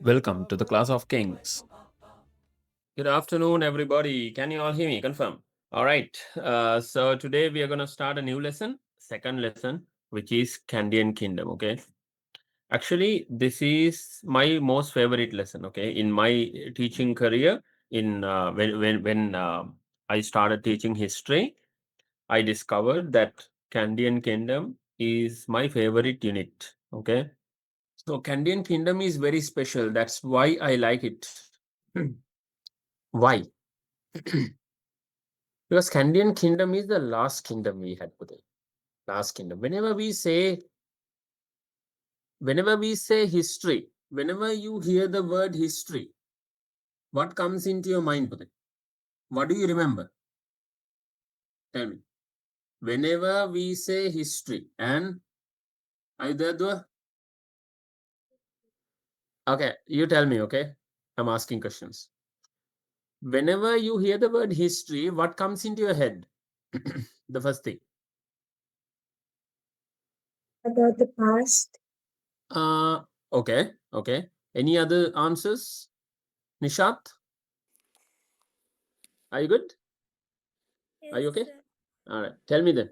Welcome to the Class of Kings. Good afternoon, everybody. Can you all hear me? Confirm. All right. So today we are going to start a new lesson, second lesson, which is Kandyan Kingdom. Okay. Actually, this is my most favorite lesson. Okay, in my teaching career, in when I started teaching history, I discovered that Kandyan Kingdom is my favorite unit. Okay. So Kandyan Kingdom is very special. That's why I like it. Why? Because Kandyan Kingdom is the last kingdom we had today. Last kingdom. Whenever we say history, whenever you hear the word history, what comes into your mind today? What do you remember? Tell me. Whenever we say history, and either the okay, you tell me. Okay, I'm asking questions. Whenever you hear the word history, what comes into your head? The first thing. About the past. Uh, okay, okay. Any other answers? Nishat, are you good? Are you okay? Sir. All right. Tell me then.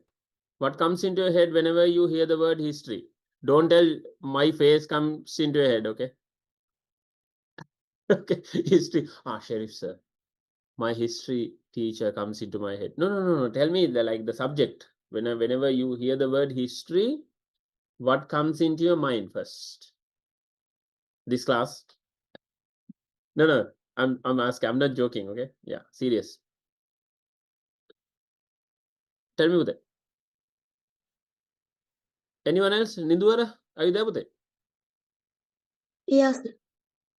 What comes into your head whenever you hear the word history? Don't tell my face comes into your head, okay? Okay. History. Ah, Sheriff sir. My history teacher comes into my head. No, no, no, no. Tell me the subject. Whenever you hear the word history, what comes into your mind first? This class? No, no. I'm asking. I'm not joking, okay? Yeah, serious. Tell me with it. Anyone else? Ninduara? Are you there with it? Yes,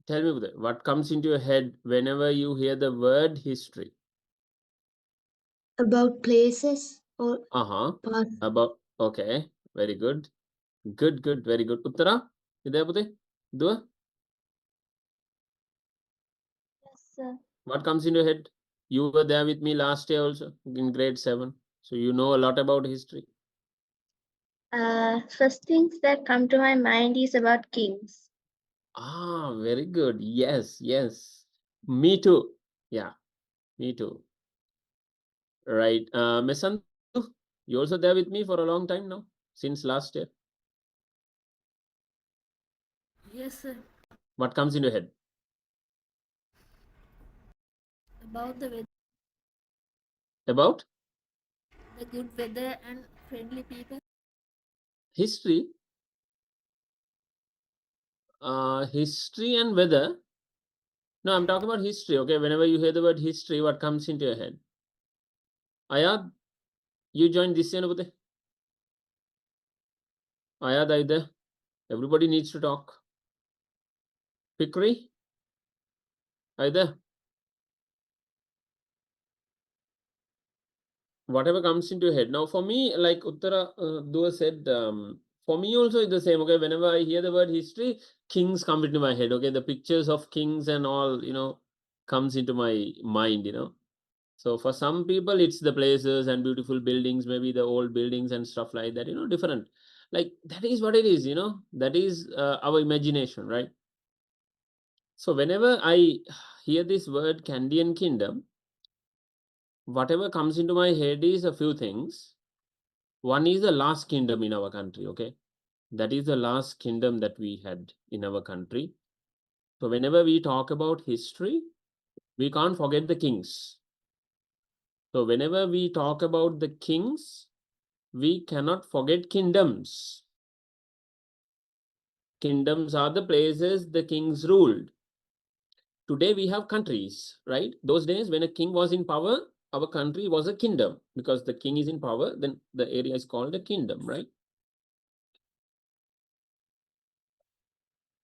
Tell me with it. What comes into your head whenever you hear the word history? about places or Uh-huh. past. About okay. Very good. Good, good, very good. Uttara, you there, Pute? Dua? Yes, sir. What comes in your head? You were there with me last year also in grade 7. So you know a lot about history. First things that come to my mind is about kings. Ah, very good. Yes, yes. Me too. Yeah, me too. Right. Miss Sandhu, you also there with me for a long time now, since last year. Yes, sir. What comes in your head? About the weather, About the good weather and friendly people. history? History and weather. No, I'm talking about history. Okay, whenever you hear the word history, what comes into your head? Ayad, you joined this year, Nabute? Ayad, are you there? Everybody needs to talk. Fikri, are you there? Whatever comes into your head. Now, for me, like Uttara Dua said, for me also it's the same. Okay, whenever I hear the word history, kings come into my head. Okay, the pictures of kings and all, comes into my mind. So for some people, it's the places and beautiful buildings, maybe the old buildings and stuff like that. Different. Like that is what it is. That is our imagination, right? So whenever I hear this word Kandyan Kingdom, whatever comes into my head is a few things. One is the last kingdom in our country, okay? That is the last kingdom that we had in our country. So whenever we talk about history, we can't forget the kings. So whenever we talk about the kings, we cannot forget kingdoms. Kingdoms are the places the kings ruled. Today we have countries, right? Those days when a king was in power, our country was a kingdom. Because the king is in power, then the area is called a kingdom, right?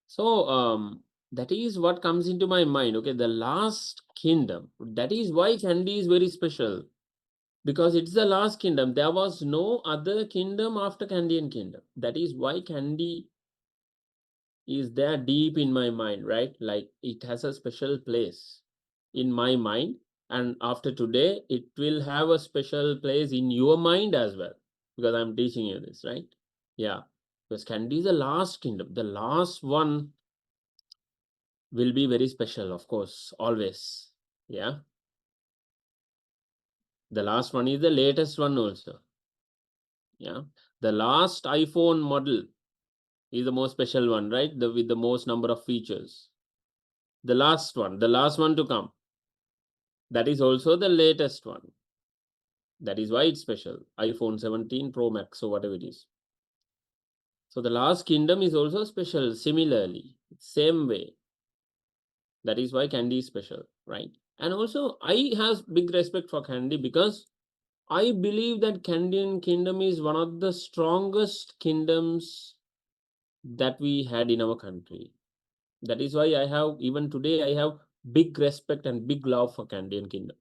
So that is what comes into my mind. Okay, the last kingdom. That is why Kandy is very special. Because it's the last kingdom. There was no other kingdom after Kandyan Kingdom. That is why Kandy is there deep in my mind, right? Like it has a special place in my mind. And after today, it will have a special place in your mind as well. Because I'm teaching you this, right? Yeah, because Kandy is the last kingdom. The last one will be very special, of course, always. Yeah. The last one is the latest one also. Yeah. The last iPhone model is the most special one, right? With the most number of features. The last one to come. That is also the latest one. That is why it's special. iPhone 17 Pro Max or whatever it is. So the last kingdom is also special, similarly, same way. That is why Kandy is special, right? And also, I have big respect for Kandy because I believe that Kandyan Kingdom is one of the strongest kingdoms that we had in our country. That is why I have, even today, I have big respect and big love for Kandyan Kingdom.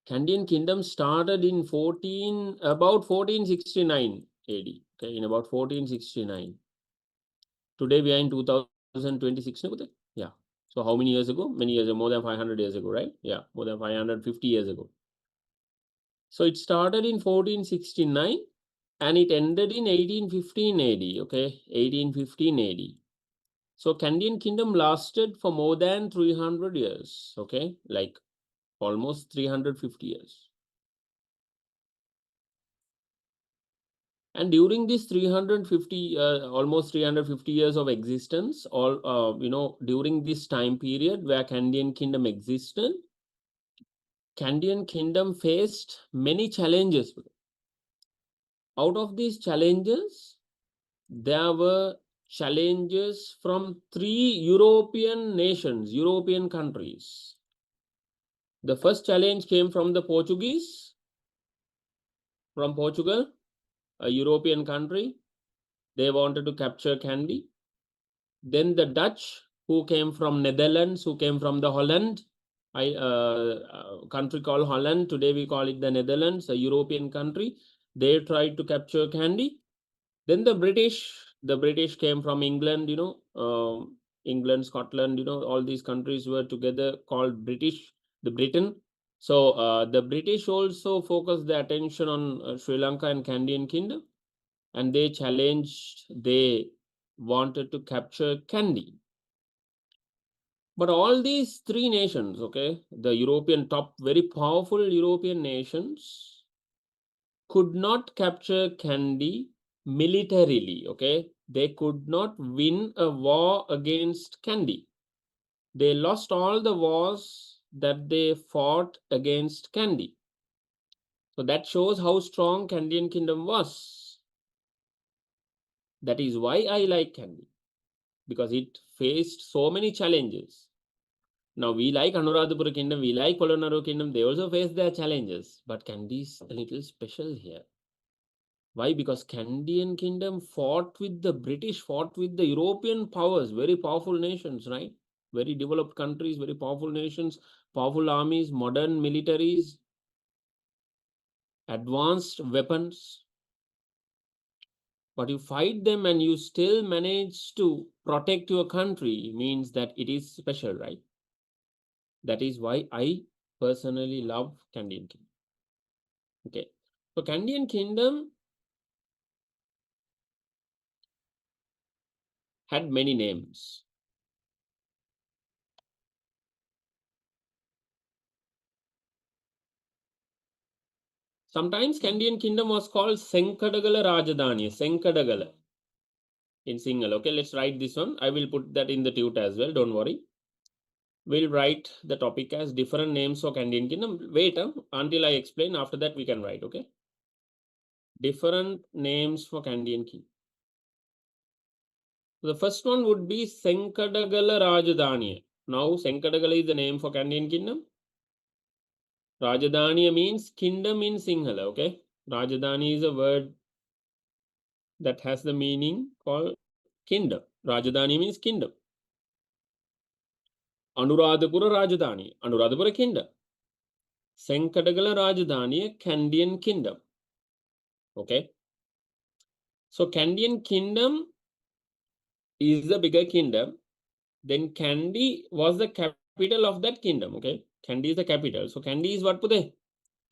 Kandyan Kingdom started in about 1469 AD. Okay, in about 1469. Today we are in 2026. Yeah. So how many years ago? Many years ago, more than 500 years ago, right? Yeah, more than 550 years ago. So it started in 1469 and it ended in 1815 AD. Okay, 1815 AD. So Kandyan Kingdom lasted for more than 300 years. Okay, like almost 350 years. And during this 350, almost 350 years of existence, during this time period where Kandyan Kingdom existed, Kandyan Kingdom faced many challenges. Out of these challenges, there were challenges from 3 European nations, European countries. The first challenge came from the Portuguese, from Portugal, a European country. They wanted to capture Kandy. Then the Dutch, who came from Netherlands, who came from the Holland, country called Holland. Today we call it the Netherlands, a European country. They tried to capture Kandy. Then the British came from England, England, Scotland, all these countries were together called the Britain. So the British also focused their attention on Sri Lanka and Kandyan Kingdom, and they wanted to capture Kandy. But all these 3 nations, okay, the very powerful European nations could not capture Kandy militarily, okay? They could not win a war against Kandy. They lost all the wars that they fought against Kandy. So that shows how strong Kandyan Kingdom was. That is why I like Kandy, because it faced so many challenges. Now we like Anuradhapura Kingdom, we like Polonnaruwa Kingdom, they also face their challenges, but Kandy is a little special here. Why? Because Kandyan Kingdom fought with the British, fought with the European powers, very powerful nations, right? Very developed countries, very powerful nations, powerful armies, modern militaries, advanced weapons. But you fight them and you still manage to protect your country, means that it is special, right? That is why I personally love Kandyan Kingdom. Okay. So Kandyan Kingdom had many names. Sometimes Kandyan Kingdom was called Senkadagala Rajadhani, Senkadagala in Sinhala. Okay, let's write this one. I will put that in the tutor as well, don't worry. We'll write the topic as different names for Kandyan Kingdom. Wait until I explain. After that, we can write, okay? Different names for Kandyan Kingdom. The first one would be Senkadagala Rajadhani. Now, Senkadagala is the name for Kandyan Kingdom. Rajadhani means kingdom in Sinhala, okay? Rajadhani is a word that has the meaning called kingdom. Rajadhani means kingdom. Anuradhapura Rajadhani, Anuradhapura Kingdom. Senkadagala Rajadhani, Kandyan Kingdom. Okay. So Kandyan Kingdom is the bigger kingdom. Then Kandy was the capital of that kingdom. Okay. Kandy is the capital. So Kandy is what Pude?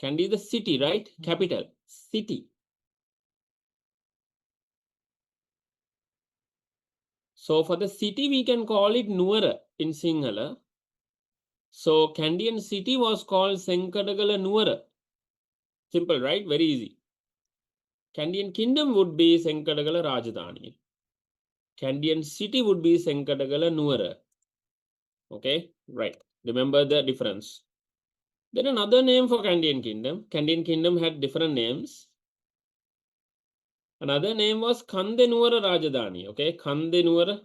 Kandy is the city, right? Capital. City. So for the city, we can call it Nuwara in Sinhala. So Kandyan city was called Senkadagala Nuwara. Simple, right? Very easy. Kandyan kingdom would be Senkadagala Rajdhani. Kandyan city would be Senkadagala Nuwara. Okay, right. Remember the difference. Then another name for Kandyan kingdom. Kandyan kingdom had different names. Another name was Kandenuwara Rajdhani. Okay, Kandenuwara.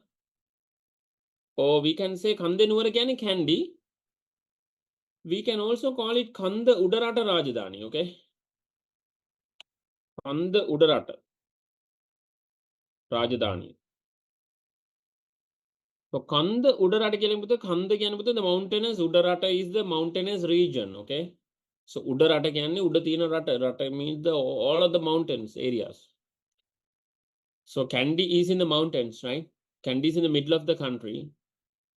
Or we can say Kandenuwara Kandi. We can also call it Kanda Udarata Rajdhani. Okay, Kanda Udarata Rajdhani. So Kanda Udarata Kanda the mountainous Udarata is the mountainous region. Okay, so Udarata Udatina Rata. Rata means the all of the mountains areas. So Kandy is in the mountains, right? Kandy is in the middle of the country.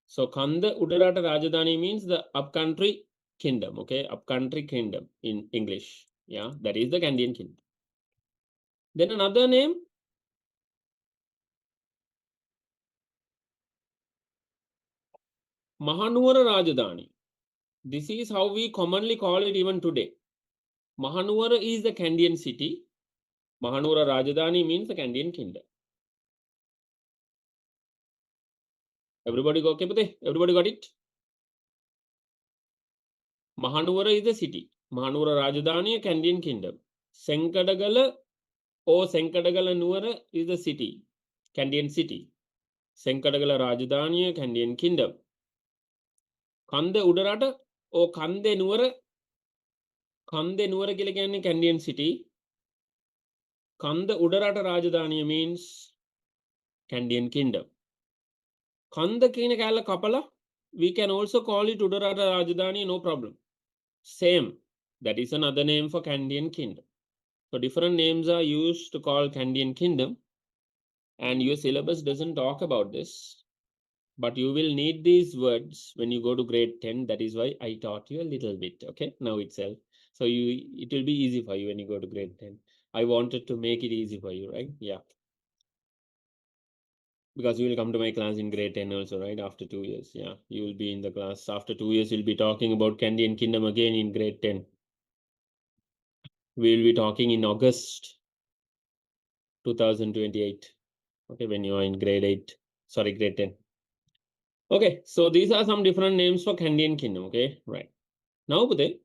So Kanda Udarata Rajdhani means the upcountry kingdom. Okay, upcountry kingdom in English. Yeah, that is the Kandyan kingdom. Then another name, Mahanuwara Rajdhani. This is how we commonly call it even today. Mahanuwara is the Kandyan city. Mahanuwara Rajdhani means the Kandyan kingdom. Everybody go okay? Everybody got it? Mahanuwara is the city. Mahanuwara Rajdhani, Kandyan kingdom. Senkadagala or Senkadagala Nuwara is the city. Kandyan city. Senkadagala Rajdhani, Kandyan kingdom. Kanda Udarata or Kande Nuwara. Kande Nuwara Kilakani, Kandyan city. Kanda Udarata Rajdhani means Kandyan kingdom. Kanda Kina Kala Kapala, we can also call it Udarata Rajdhani, no problem. Same. That is another name for Kandyan kingdom. So different names are used to call Kandyan kingdom. And your syllabus doesn't talk about this. But you will need these words when you go to grade 10. That is why I taught you a little bit, okay, now itself. So it will be easy for you when you go to grade 10. I wanted to make it easy for you, right? Yeah. Because you will come to my class in grade 10 also, right? After 2 years. Yeah, you will be in the class. After 2 years, you'll be talking about Kandyan Kingdom again in grade 10. We will be talking in August 2028. Okay, when you are in grade 8. Sorry, grade 10. Okay, so these are some different names for Kandyan Kingdom. Okay, right. Now, Pute,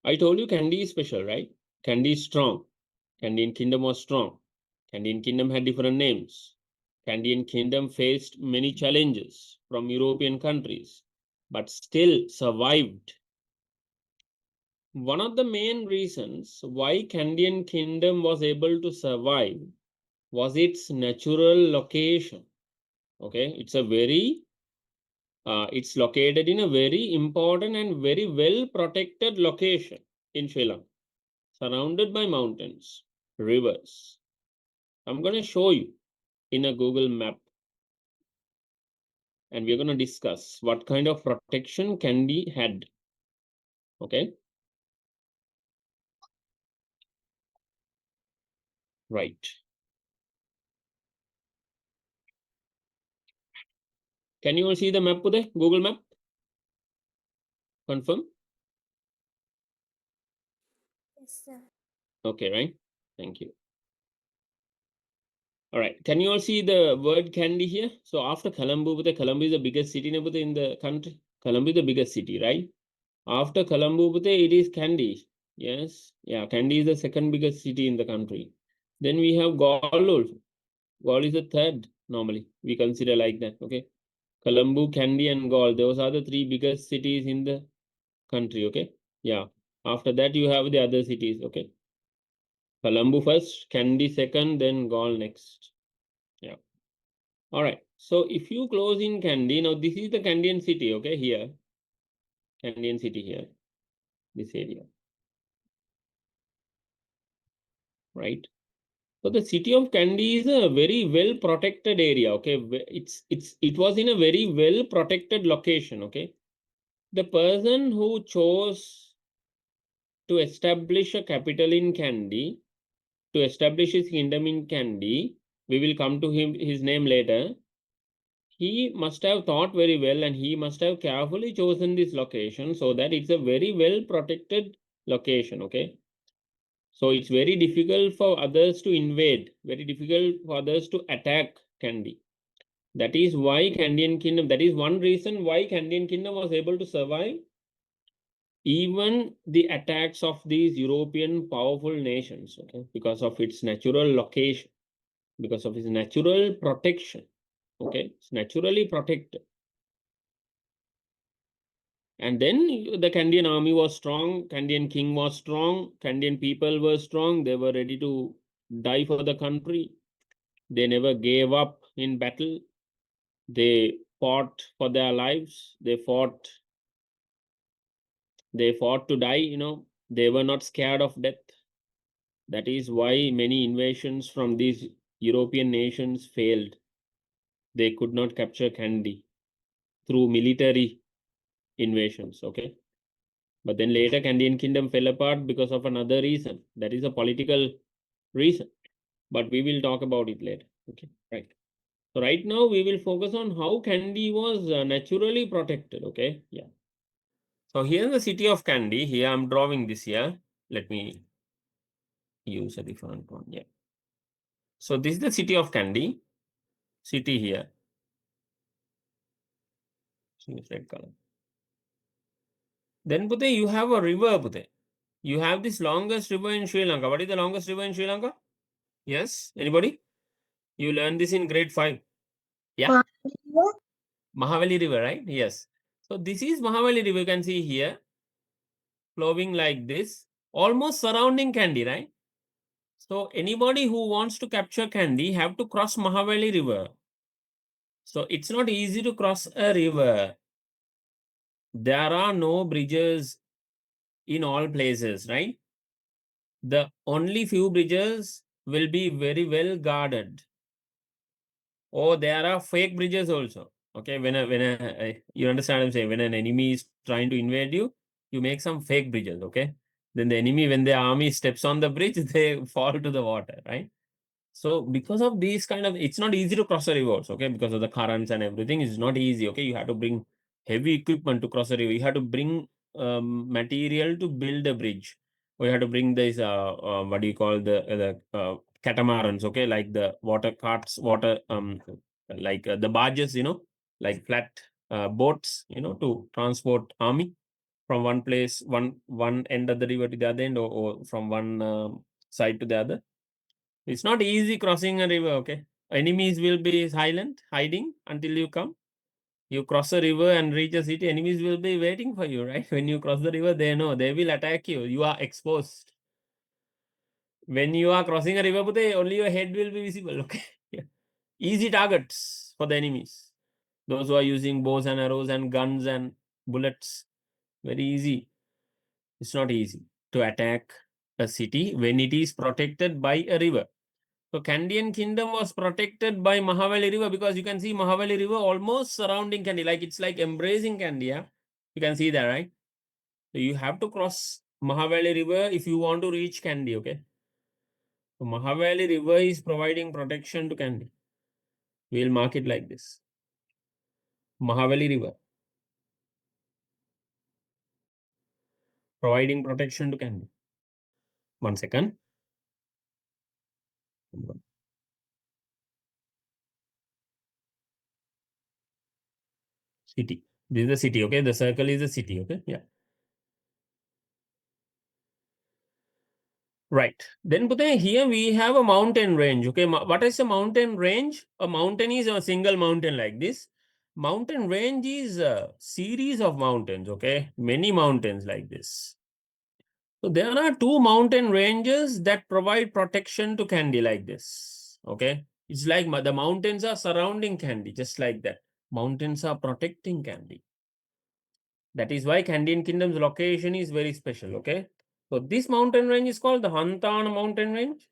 I told you Kandy is special, right? Kandy is strong. Kandyan Kingdom was strong. Kandyan Kingdom had different names. Kandyan Kingdom faced many challenges from European countries, but still survived. One of the main reasons why Kandyan Kingdom was able to survive was its natural location. Okay, it's located in a very important and very well protected location in Sri Lanka, surrounded by mountains, rivers. I'm going to show you in a Google map, and we're going to discuss what kind of protection Kandy had. Okay. Right. Can you all see the map today? Google map? Confirm? Yes, sir. Okay, right? Thank you. All right. Can you all see the word Kandy here? So after Colombo, Colombo is the biggest city in the country. Colombo is the biggest city, right? After Colombo, it is Kandy. Yes. Yeah, Kandy is the second biggest city in the country. Then we have Gaul also. Gaul is the third normally. We consider like that. Okay. Colombo, Kandy, and Gaul. Those are the three biggest cities in the country. Okay. Yeah. After that, you have the other cities. Okay. Colombo first, Kandy second, then Gaul next. Yeah. All right. So if you close in Kandy, now this is the Kandyan city. Okay. Here. Kandyan city here. This area. Right. So the city of Kandy is a very well protected area. Okay. It was in a very well protected location. Okay. The person who chose to establish a capital in Kandy, to establish his kingdom in Kandy, we will come to his name later. He must have thought very well, and he must have carefully chosen this location so that it's a very well protected location. Okay. So it's very difficult for others to invade, very difficult for others to attack Kandy. That is why Kandyan Kingdom, that is one reason why Kandyan Kingdom was able to survive even the attacks of these European powerful nations, okay, because of its natural location, because of its natural protection. Okay, it's naturally protected. And then the Kandyan army was strong, Kandyan king was strong, Kandyan people were strong, they were ready to die for the country. They never gave up in battle. They fought for their lives. They fought to die, you know. They were not scared of death. That is why many invasions from these European nations failed. They could not capture Kandy through military invasions, okay? But then later Kandyan Kingdom fell apart because of another reason. That is a political reason. But we will talk about it later, okay? Right. So right now we will focus on how Kandy was naturally protected, okay? Yeah. So here in the city of Kandy, here I'm drawing this here. Let me use a different one, yeah. So this is the city of Kandy, city here. Use red color. Then Pute, you have a river, Pute. You have this longest river in Sri Lanka. What is the longest river in Sri Lanka? Yes, anybody? You learned this in grade 5. Yeah. Mahavali River, right? Yes. So this is Mahavali River, you can see here, flowing like this, almost surrounding Kandy, right? So anybody who wants to capture Kandy have to cross Mahavali River. So it's not easy to cross a river. There are no bridges in all places, right? The only few bridges will be very well guarded. Or there are fake bridges also. Okay, you understand what I'm saying? When an enemy is trying to invade you, you make some fake bridges, okay? Then the enemy, when the army steps on the bridge, they fall to the water, right? So because of these kind of, it's not easy to cross a river, okay? Because of the currents and everything, it's not easy, okay? You have to bring heavy equipment to cross a river. You have to bring material to build a bridge. Or you have to bring this, what do you call the catamarans, okay? Like the water carts, like the barges, you know, like flat boats, you know, to transport army from one place, one end of the river to the other end, or from one side to the other. It's not easy crossing a river, okay? Enemies will be silent, hiding until you come. You cross a river and reach a city, enemies will be waiting for you, right? When you cross the river, they know, they will attack you. You are exposed. When you are crossing a river, only your head will be visible, okay? Yeah. Easy targets for the enemies. Those who are using bows and arrows and guns and bullets, very easy. It's not easy to attack a city when it is protected by a river. So Kandyan Kingdom was protected by Mahavali River because you can see Mahavali River almost surrounding Kandy, like it's like embracing Kandy. Yeah? You can see that, right? So you have to cross Mahavali River if you want to reach Kandy, okay? So Mahavali River is providing protection to Kandy. We'll mark it like this. Mahavali River. Providing protection to Kandy. 1 second. City. This is the city, okay? The circle is the city, okay? Yeah. Right. Then Putane, here we have a mountain range. Okay. What is a mountain range? A mountain is a single mountain like this. Mountain range is a series of mountains. Okay. Many mountains like this. So there are two mountain ranges that provide protection to Kandy like this. Okay. It's like the mountains are surrounding Kandy, just like that. Mountains are protecting Kandy. That is why Kandyan Kingdom's location is very special. Okay. So this mountain range is called the Hantana mountain range.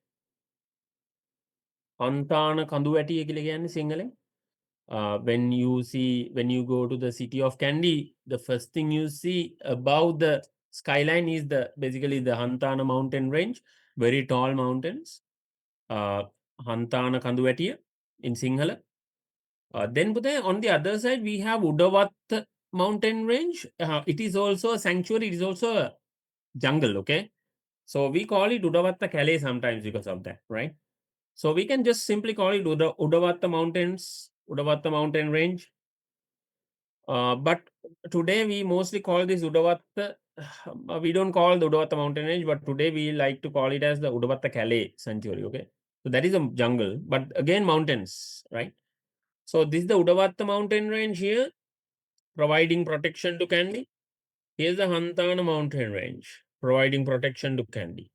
Hantana Kanduwati කියලා කියන්නේ සිංහලෙන්. When you go to the city of Kandy, the first thing you see above the skyline is basically the Hantana mountain range, very tall mountains. Hantana Kanduwetiya in Sinhala. Then on the other side, we have Udavatta mountain range. It is also a sanctuary, it is also a jungle, okay? So we call it Udavatta Calais sometimes because of that, right? So we can just simply call it Udavatta Mountains, Udavatta Mountain Range. But today we mostly call this Udavatta. We don't call the Udavatta Mountain Range, but today we like to call it as the Udavatta Calais Sanctuary, okay? So that is a jungle, but again mountains, right? So this is the Udavatta mountain range here, providing protection to Kandy. Here's the Hantana mountain range, providing protection to Kandy.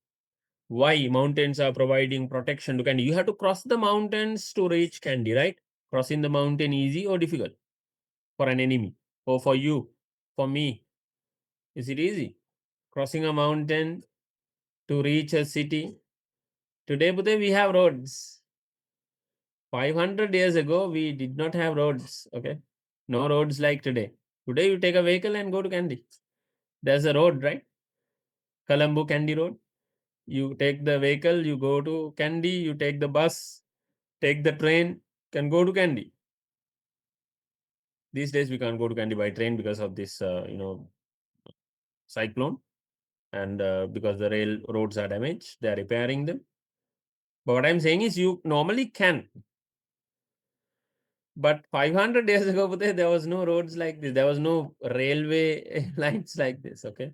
Why mountains are providing protection to Kandy? You have to cross the mountains to reach Kandy, right? Crossing the mountain easy or difficult for an enemy or for you, for me? Is it easy? Crossing a mountain to reach a city. Today, Bude, we have roads. 500 years ago, we did not have roads, okay? No roads like today. Today, you take a vehicle and go to Kandy. There's a road, right? Colombo Kandy Road. You take the vehicle, you go to Kandy, you take the bus, take the train, can go to Kandy. These days, we can't go to Kandy by train because of this, cyclone. And because the rail roads are damaged, they are repairing them. But what I'm saying is you normally can. But 500 years ago, there was no roads like this. There was no railway lines like this, okay?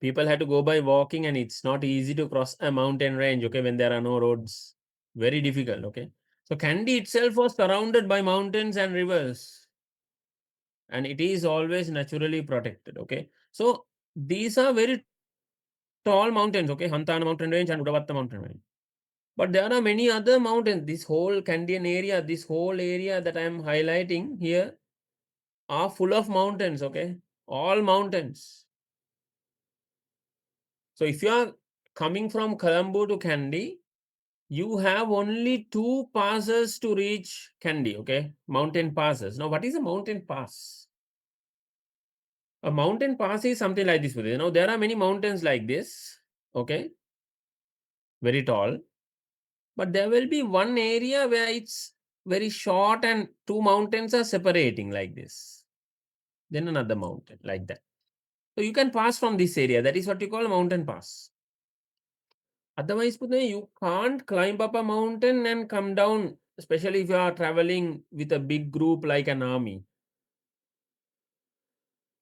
People had to go by walking and it's not easy to cross a mountain range, okay, when there are no roads. Very difficult, okay? So Kandy itself was surrounded by mountains and rivers. And it is always naturally protected, okay? So these are very tall mountains, okay? Hantana mountain range and Udavatta mountain range. But there are many other mountains. This whole Kandyan area, this whole area that I am highlighting here are full of mountains, okay? All mountains. So if you are coming from Colombo to Kandy, you have only 2 passes to reach Kandy, okay? Mountain passes. Now, what is a mountain pass? A mountain pass is something like this. You know, there are many mountains like this, okay? Very tall. But there will be one area where it's very short and 2 mountains are separating like this. Then another mountain like that. So you can pass from this area. That is what you call a mountain pass. Otherwise, you can't climb up a mountain and come down, especially if you are traveling with a big group like an army.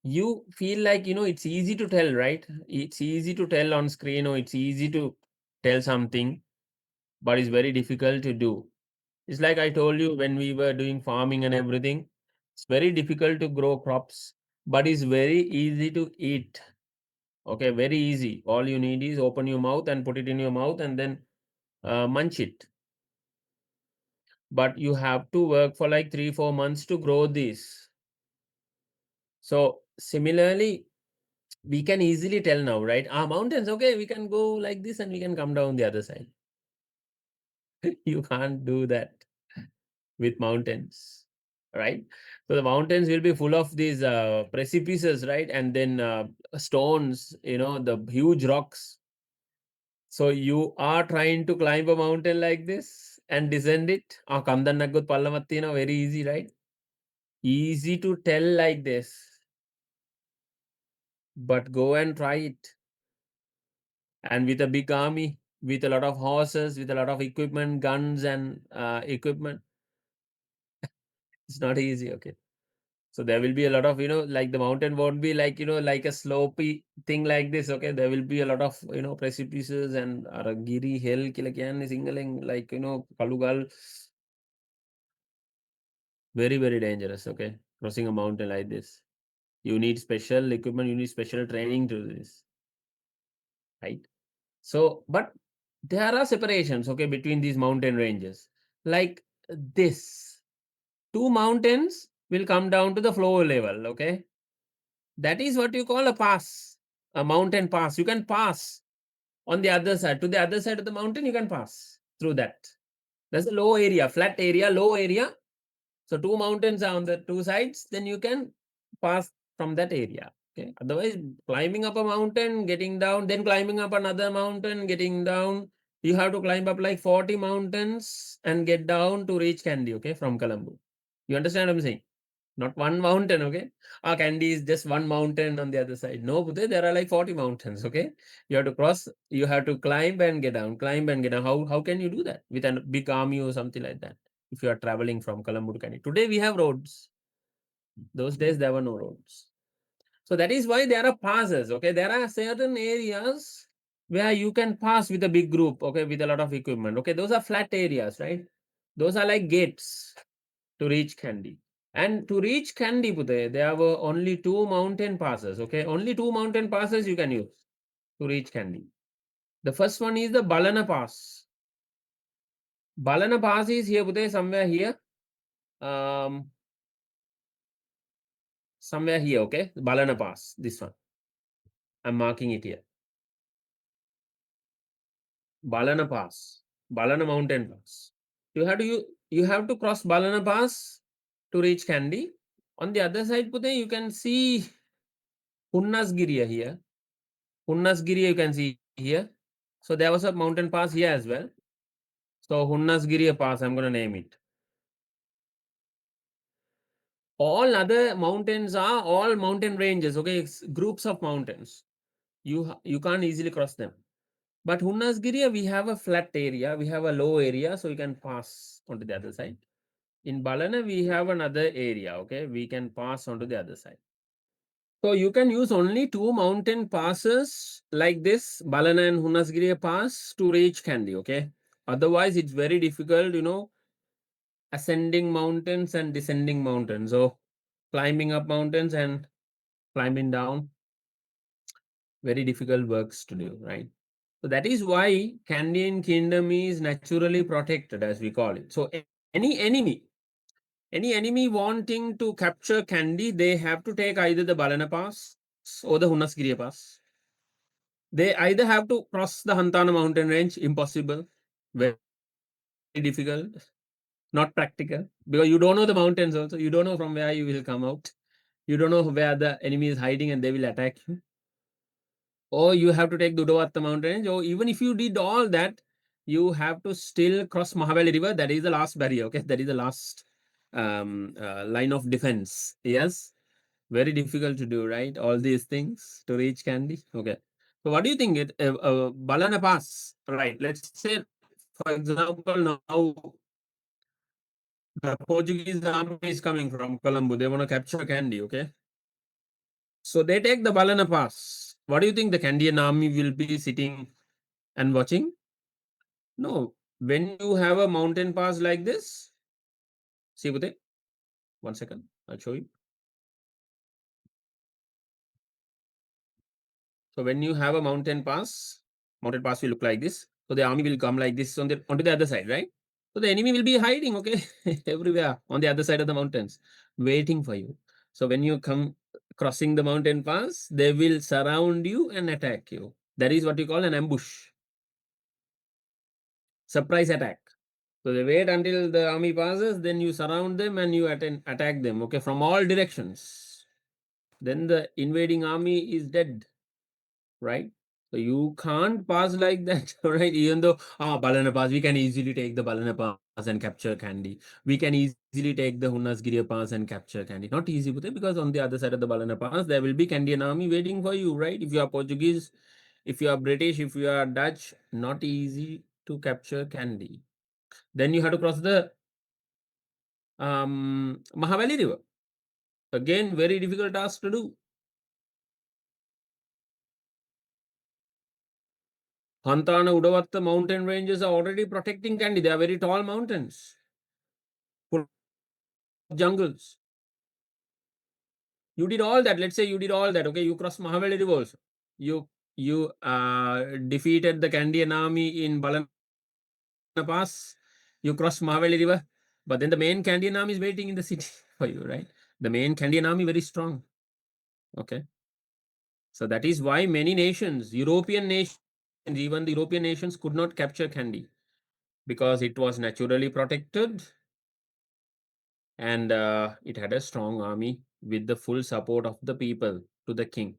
You feel like, it's easy to tell, right? It's easy to tell on screen or it's easy to tell something, but it's very difficult to do. It's like I told you when we were doing farming and everything, it's very difficult to grow crops, but it's very easy to eat. Okay, very easy. All you need is open your mouth and put it in your mouth and then munch it. But you have to work for like 3-4 months to grow this. So similarly, we can easily tell now, right? Mountains, okay, we can go like this and we can come down the other side. You can't do that with mountains, right? So the mountains will be full of these precipices, right? And then stones, the huge rocks. So you are trying to climb a mountain like this and descend it. Kandyan Kingdom Pallamattina, very easy, right? Easy to tell like this. But go and try it. And with a big army, with a lot of horses, with a lot of equipment, guns and equipment, it's not easy, okay? So there will be a lot of, like the mountain won't be like, like a slopey thing like this, okay? There will be a lot of, precipices and giri, hill, kilakian, singling, like, kalugal. Very, very dangerous, okay? Crossing a mountain like this. You need special equipment, you need special training to do this, right? So, but there are separations, okay, between these mountain ranges. Like this. 2 mountains will come down to the floor level, okay? That is what you call a pass, a mountain pass. You can pass on the other side. To the other side of the mountain, you can pass through that. There's a low area, flat area, low area. So 2 mountains are on the 2 sides, then you can pass from that area. Okay. Otherwise, climbing up a mountain, getting down, then climbing up another mountain, getting down, You have to climb up like 40 mountains and get down to reach Kandy, okay, from Colombo. You understand what I'm saying? Not one mountain, okay? Kandy is just one mountain on the other side. No, Bhutte, there are like 40 mountains, okay? You have to cross, you have to climb and get down, climb and get down. How can you do that with a big army or something like that? If you are traveling from Colombo to Kandy. Today we have roads. Those days there were no roads. So that is why there are passes, okay? There are certain areas where you can pass with a big group, okay, with a lot of equipment. Okay, those are flat areas, right? Those are like gates to reach Kandy. And to reach Kandy, Pute, there were only 2 mountain passes, okay? Only 2 mountain passes you can use to reach Kandy. The first one is the Balana Pass. Balana Pass is here, Pute, somewhere here. Somewhere here, okay? Balana Pass, this one. I'm marking it here. Balana Pass, Balana Mountain Pass. You have to cross Balana Pass to reach Kandy. On the other side, Pute, you can see Hunnasgiri here. Hunnasgiri you can see here. So there was a mountain pass here as well. So Hunnasgiri Pass, I'm going to name it. All other mountains are all mountain ranges, okay? It's groups of mountains. You can't easily cross them. But Hunnasgiri, we have a flat area, we have a low area, so you can pass onto the other side. In Balana, we have another area, okay? We can pass onto the other side. So you can use only 2 mountain passes like this, Balana and Hunnasgiri pass to reach Kandy, okay? Otherwise, it's very difficult, ascending mountains and descending mountains. So climbing up mountains and climbing down, very difficult works to do, right? So that is why Kandyan Kingdom is naturally protected, as we call it. So any enemy wanting to capture Kandy, they have to take either the Balana Pass or the Hunnasgiri Pass. They either have to cross the Hantana mountain range, impossible, very difficult, not practical, because you don't know the mountains also. You don't know from where you will come out. You don't know where the enemy is hiding and they will attack you. Or you have to take the Udavatta mountain range, or even if you did all that, you have to still cross Mahabali river. That is the last barrier, okay? That is the last line of defense. Yes, very difficult to do, right? All these things to reach Kandy. Okay. So what do you think? Balana Pass, right? Let's say, for example, now the Portuguese army is coming from Colombo. They want to capture Kandy, okay? So they take the Balana Pass. What do you think the Kandyan army will be sitting and watching? No. When you have a mountain pass like this, see, Bhute, 1 second, I'll show you. So when you have a mountain pass will look like this. So the army will come like this onto the other side, right? So the enemy will be hiding, okay, everywhere on the other side of the mountains, waiting for you. So when you come crossing the mountain pass, they will surround you and attack you. That is what you call an ambush. Surprise attack. So they wait until the army passes, then you surround them and you attack them, okay, from all directions. Then the invading army is dead, right? So you can't pass like that, right? Even though, Balana Pass, we can easily take the Balana Pass and capture Kandy. We can easily take the Hunnasgiri Pass and capture Kandy. Not easy, because on the other side of the Balana Pass, there will be Kandyan army waiting for you, right? If you are Portuguese, if you are British, if you are Dutch, not easy to capture Kandy. Then you have to cross the Mahabali River. Again, very difficult task to do. Hantana, Udavatta mountain ranges are already protecting Kandy. They are very tall mountains, full of jungles. You did all that. Let's say you did all that. Okay, you crossed Mahabali River also. You defeated the Kandyan army in Balana Pass. You crossed Mahabali River. But then the main Kandyan army is waiting in the city for you, right? The main Kandyan army very strong. Okay. So that is why many nations, European nations, even the European nations could not capture Kandy because it was naturally protected and it had a strong army with the full support of the people to the king.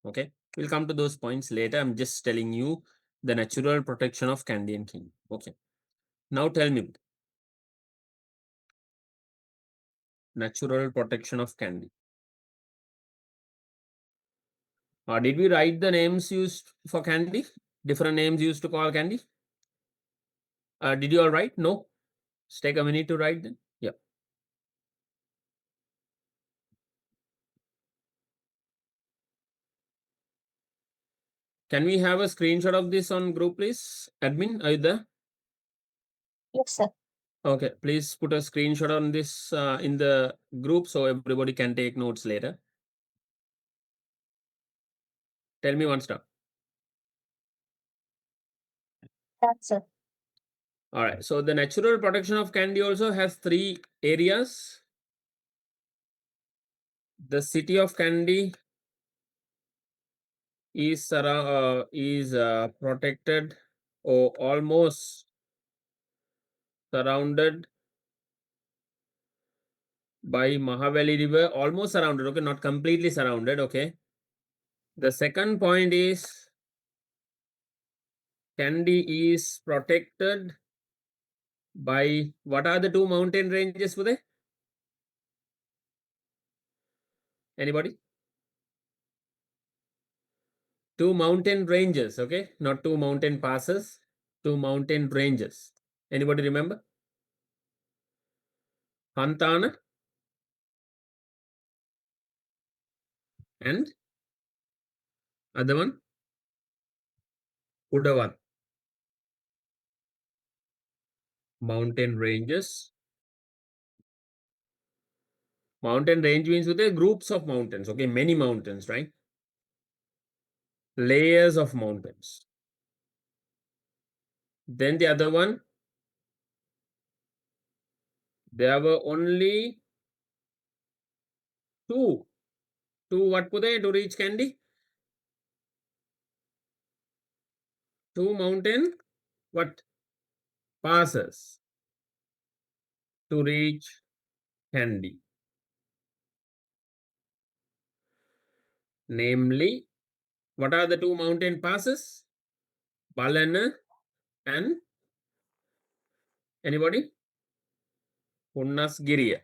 Okay, we'll come to those points later. I'm just telling you The natural protection of Kandyan Kingdom. Okay. Now tell me. Natural protection of Kandy. Did we write the names used for Kandy? Different names used to call Kandy? Did you all write? No? Let's take a minute to write them. Yeah. Can we have a screenshot of this on group, please? Admin, are you there? Yes, sir. Okay, please put a screenshot on this in the group so everybody can take notes later. Tell me one step. That's sir. All right, so the natural protection of Kandy also has 3 areas. The city of Kandy is protected or almost surrounded by Mahavali River, almost surrounded, okay, not completely surrounded, okay. The second point is Kandy is protected by what are the 2 mountain ranges for there? Anybody? 2 mountain ranges, okay, not 2 mountain passes, 2 mountain ranges. Anybody remember? Hantana and other one Udavan. Mountain ranges. Mountain range means with the groups of mountains, okay, many mountains, right? Layers of mountains. Then the other one, there were only 2. 2 what Pude to reach Kandy? 2 mountain what passes to reach Kandy. Namely, what are the 2 mountain passes? Balana and anybody? Punnasgiriya.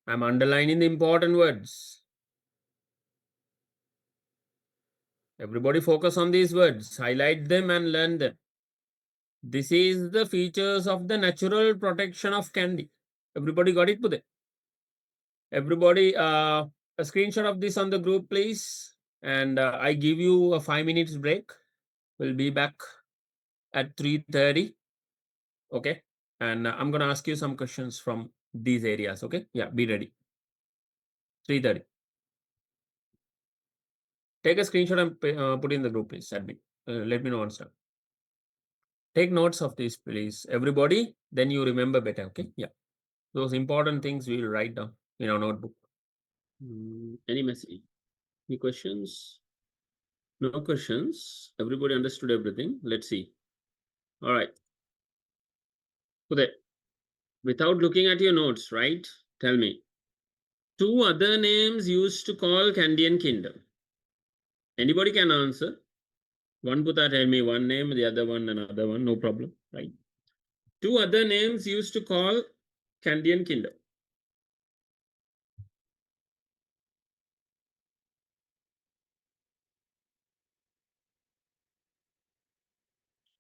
I'm underlining the important words. Everybody focus on these words, highlight them and learn them. This is the features of the natural protection of Kandy. Everybody got it, Pude? Everybody, a screenshot of this on the group, please. And I give you a 5 minutes break. We'll be back at 3:30. Okay. And I'm going to ask you some questions from these areas. Okay. Yeah, be ready. 3:30. Take a screenshot and put in the group, please. Admin. Let me know on stuff. Take notes of this, please. Everybody, then you remember better. Okay. Yeah. Those important things we will write down in our notebook. Any message? Any questions? No questions. Everybody understood everything. Let's see. All right. Uday, without looking at your notes, right? Tell me. 2 other names used to call Kandyan Kingdom. Anybody can answer. One Buddha tell me one name, the other one another one. No problem, right? 2 other names used to call Kandyan Kingdom.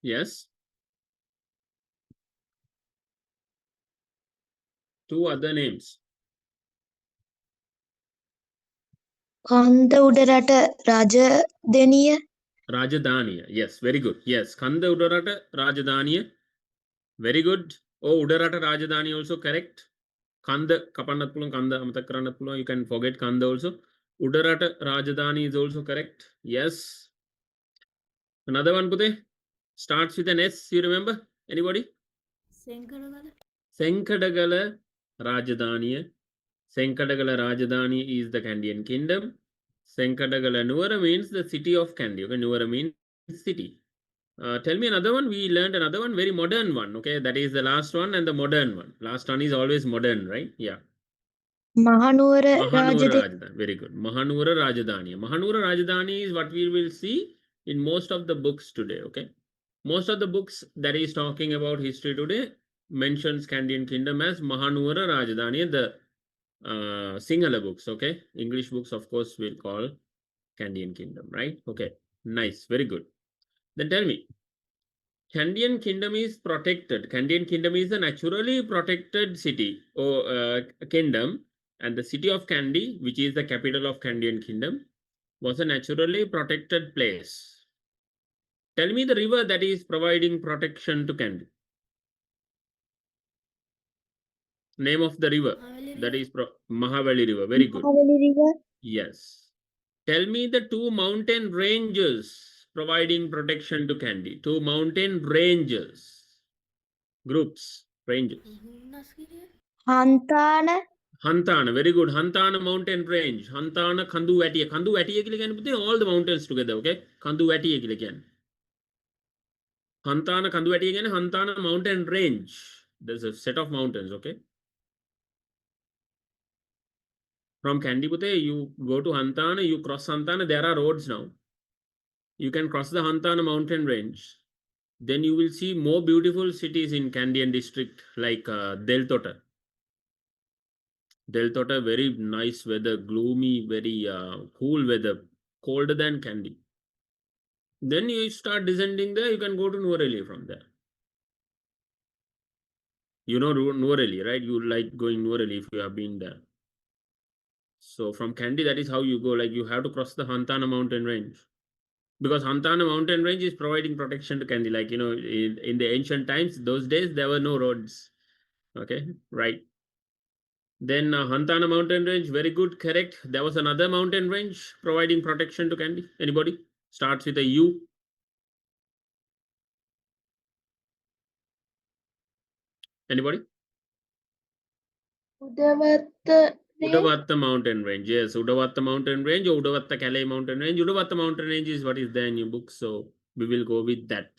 Yes. 2 other names. කන්ද උඩරට රාජධානිය. Rajadhaniya. Yes, very good. Yes. Kanda Udarata Rajadhaniya. Very good. Oh, Udarata Rajadhani also correct. Kanda Kapanat Pulam, Kanda Amatakarana Pulam. You can forget Kanda also. Udarata Rajadhani is also correct. Yes. Another one, Pute. Starts with an S. You remember? Anybody? Senkaragala. Senkadagala Rajadhaniya. Senkadagala Rajadhani is the Kandyan Kingdom. Senkadagala Nuwara means the city of Kandy. Okay, Nuwara means city. Tell me another one. We learned another one, very modern one. Okay, that is the last one and the modern one. Last one is always modern, right? Yeah. Mahanura Mahanura Rajadhani. Rajdhani. Very good. Mahanura Rajdhani. Mahanura Rajdhani is what we will see in most of the books today. Okay. Most of the books that is talking about history today mentions Kandyan Kingdom as Mahanura Rajdhani. The Sinhala books, okay. English books, of course, will call Kandyan Kingdom, right? Okay. Nice. Very good. Then tell me, Kandyan Kingdom is protected. Kandyan Kingdom is a naturally protected city or kingdom, and the city of Kandy, which is the capital of Kandyan Kingdom, was a naturally protected place. Tell me the river that is providing protection to Kandy. Name of the river. That is Mahavali River. Very good. Mahavali River. Yes. Tell me the two mountain ranges providing protection to Kandy. Two mountain ranges. Groups. Ranges. Hantana. Hantana, very good. Hantana mountain range. Hantana Kandu Vatiya. Kandu Vatiya can put all the mountains together, okay? Kandu Vatiya can. Hantana Kandu Vatiya can Hantana mountain range. There's a set of mountains, okay? From Kandipute, you go to Hantana, you cross Hantana, there are roads now. You can cross the Hantana mountain range. Then you will see more beautiful cities in Kandyan district like Deltota. Deltota, very nice weather, gloomy, very cool weather, colder than Kandy. Then you start descending there, you can go to Nuvareli from there. You know Nuvareli, right? You like going Nuvareli if you have been there. So from Kandy, that is how you go. Like you have to cross the Hantana mountain range. Because Hantana mountain range is providing protection to Kandy. Like, you know, in the ancient times, those days, there were no roads. Okay, right. Then Hantana mountain range, very good, correct. There was another mountain range providing protection to Kandy. Anybody? Starts with a U. Anybody? Udavatta Range. Udavatta mountain range. Yes, Udavatta mountain range or Udavatta Kalai mountain range. Udavatta mountain range is what is there in your book. So we will go with that.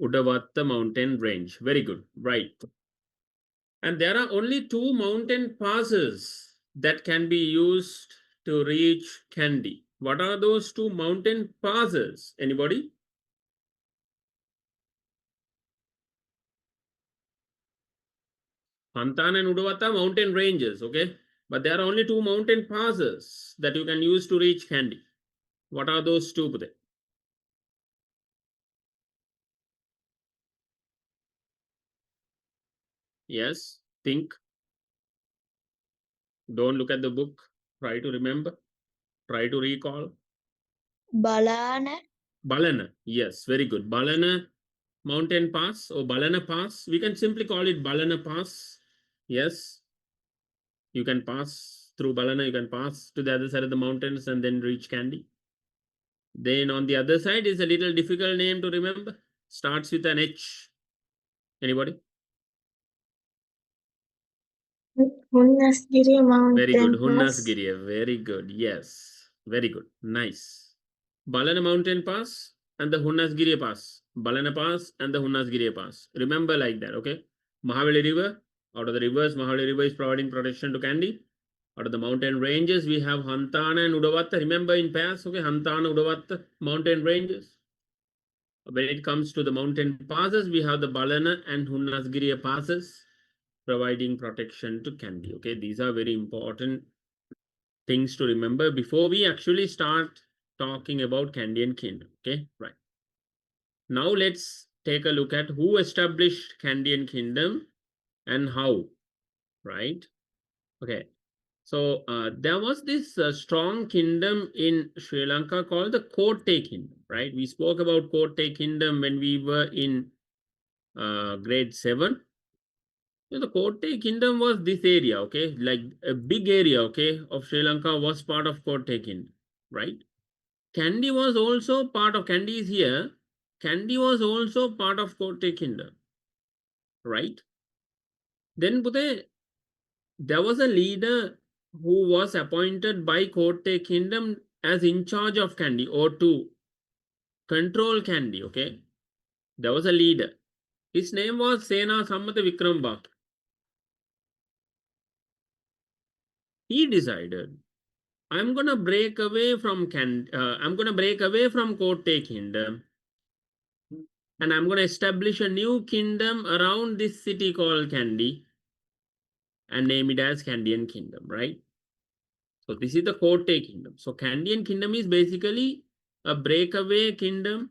Udavatta mountain range. Very good. Right. And there are only two mountain passes that can be used to reach Kandy. What are those two mountain passes? Anybody? Hantana and Udavatta mountain ranges, okay? But there are only two mountain passes that you can use to reach Kandy. What are those two, Pute? Yes, think. Don't look at the book. Try to remember. Try to recall. Balana. Balana. Yes, very good. Balana mountain pass or Balana pass. We can simply call it Balana pass. Yes. You can pass through Balana. You can pass to the other side of the mountains and then reach Kandy. Then on the other side is a little difficult name to remember. Starts with an H. Anybody? Hunnasgiri Very good. Mountain Pass. Hunnasgiri. Very good. Yes. Very good. Nice. Balana Mountain Pass and the Hunnasgiri Pass. Balana Pass and the Hunnasgiri Pass. Remember like that, okay? Mahavali River. Out of the rivers, Mahavali River is providing protection to Kandy. Out of the mountain ranges, we have Hantana and Udavatta. Remember in past, okay? Hantana, Udavatta, mountain ranges. When it comes to the mountain passes, we have the Balana and Hunnasgiri passes providing protection to Kandy. Okay, these are very important things to remember before we actually start talking about Kandyan Kingdom. Okay, right. Now let's take a look at who established Kandyan Kingdom and how, right? Okay, so there was this strong kingdom in Sri Lanka called the Kotte Kingdom, right? We spoke about Kotte Kingdom when we were in grade 7. So the Kotte Kingdom was this area, okay? Like a big area, okay, of Sri Lanka was part of Kotte Kingdom, right? Kandy was also part of, Kandy is here. Kandy was also part of Kotte Kingdom, right? Then Pute, there was a leader who was appointed by Kotte Kingdom as in charge of Kandy or to control Kandy, okay? There was a leader. His name was Sena Sammata Vikrambak. he decided, I'm gonna break away from Kotte Kingdom, and I'm gonna establish a new kingdom around this city called Kandy, and name it as Kandyan Kingdom, right? So this is the Kotte Kingdom. So Kandyan Kingdom is basically a breakaway kingdom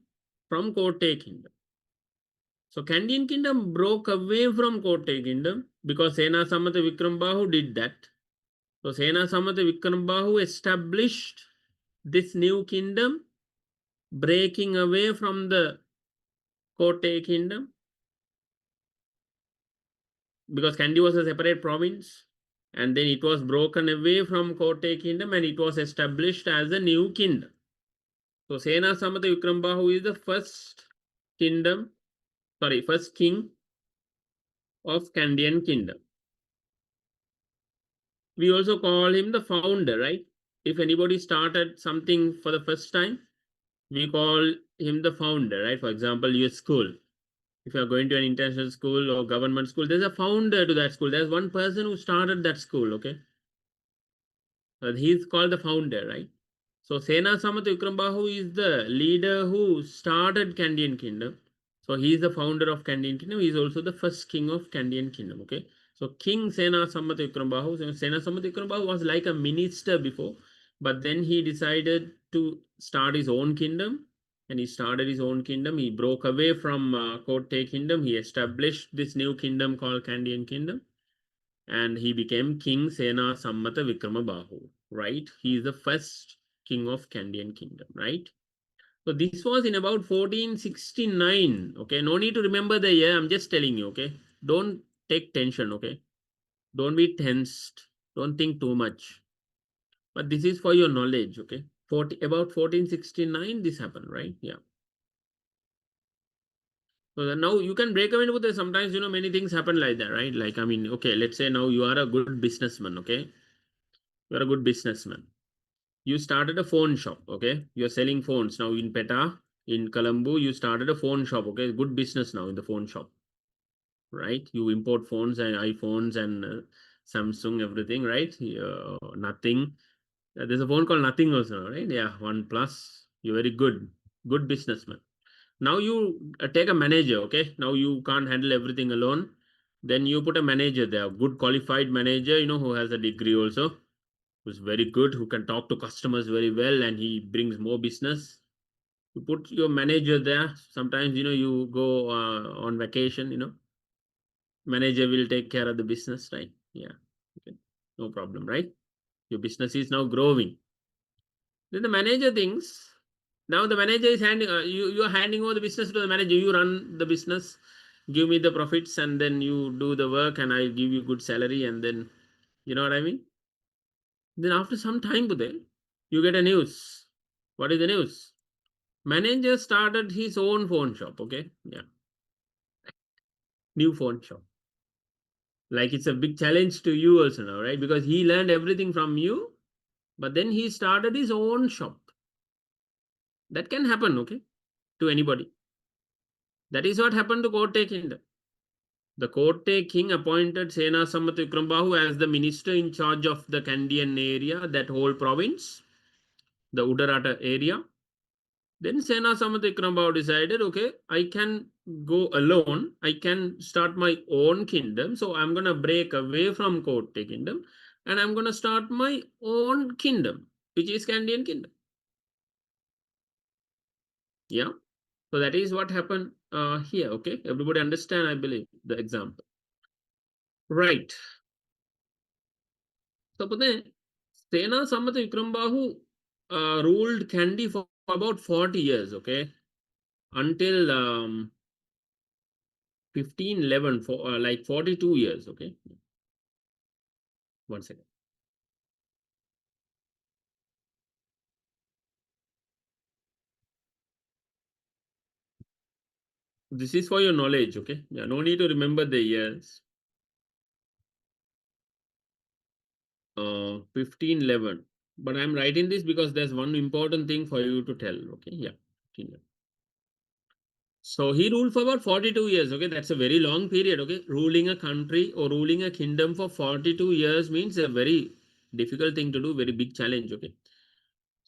from Kotte Kingdom. So Kandyan Kingdom broke away from Kotte Kingdom because Sena Sammata Vikrambahu did that. So Sena Sammata Vikrambahu established this new kingdom, breaking away from the Kotte Kingdom, because Kandy was a separate province, and then it was broken away from Kotte Kingdom and it was established as a new kingdom. So Sena Sammata Vikrambahu is the first king of Kandyan Kingdom. We also call him the founder, right? If anybody started something for the first time, we call him the founder, right? For example, your school. If you are going to an international school or government school, there's a founder to that school. There's one person who started that school, okay? He's called the founder, right? So Sena Sammata Vikrambahu is the leader who started Kandyan Kingdom. So he is the founder of Kandyan Kingdom. He is also the first king of Kandyan Kingdom, okay? So King Sena Sammata Vikrambahu, Sena Sammata Vikrambahu was like a minister before, but then he decided to start his own kingdom, and he started his own kingdom. He broke away from Kotte Kingdom. He established this new kingdom called Kandyan Kingdom, and he became King Sena Sammata Vikramabahu, right? He is the first king of Kandyan Kingdom, right? So this was in about 1469, okay? No need to remember the year, I'm just telling you, okay? Don't take tension, okay? Don't be tensed. Don't think too much. But this is for your knowledge, okay? About 1469, this happened, right? Yeah. So now you can break away with it. Sometimes, many things happen like that, right? Like, I mean, okay, let's say now you are a good businessman, okay? You're a good businessman. You started a phone shop, okay? You're selling phones now in Peta, in Colombo. You started a phone shop, okay? Good business now in the phone shop, right? You import phones and iPhones and Samsung, everything, right? Nothing. There's a phone called Nothing also, right? Yeah, OnePlus. You're very good businessman. Now you take a manager, okay? Now you can't handle everything alone. Then you put a manager there, good qualified manager, who has a degree also, who's very good, who can talk to customers very well, and he brings more business. You put your manager there. Sometimes, you go on vacation, manager will take care of the business, right? Yeah. Okay. No problem, right? Your business is now growing. Then the manager thinks, now the manager is handing, you are handing over the business to the manager. You run the business, give me the profits, and then you do the work, and I give you good salary, and then, you know what I mean? Then after some time, Budel, you get a news. What is the news? Manager started his own phone shop, okay? Yeah. New phone shop. Like, it's a big challenge to you also now, right? Because he learned everything from you, but then he started his own shop. That can happen, okay? To anybody. That is what happened to Kotte Kingdom. The Kotte king appointed Sena Sammata Vikrambahu as the minister in charge of the Kandyan area, that whole province, the Udarata area. Then Sena Sammata Vikrambahu decided, okay, I can go alone. I can start my own kingdom. So I'm going to break away from Kotte Kingdom, and I'm going to start my own kingdom, which is Kandyan Kingdom. Yeah. So that is what happened here, okay? Everybody understand, I believe, the example. Right. So, but then Sena Sammata Vikrambahu ruled Kandy for about 40 years, okay? Until 1511, for like 42 years, okay? One second. This is for your knowledge, okay? Yeah, no need to remember the years. 1511. But I'm writing this because there's one important thing for you to tell, okay? Yeah. 1511. So he ruled for about 42 years, okay? That's a very long period, okay? Ruling a country or ruling a kingdom for 42 years means a very difficult thing to do, very big challenge. Okay,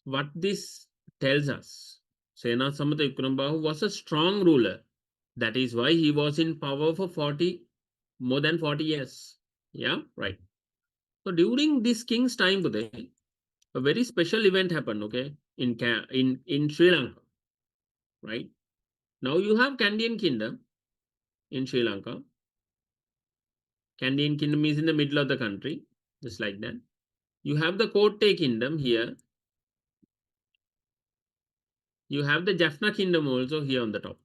what this tells us, Sena Sammata Vikrambahu was a strong ruler. That is why he was in power for more than 40 years. Yeah, right. So during this king's time, today, a very special event happened. Okay, in Sri Lanka, right? Now you have Kandyan Kingdom in Sri Lanka. Kandyan Kingdom is in the middle of the country, just like that. You have the Kotte Kingdom here. You have the Jaffna Kingdom also here on the top.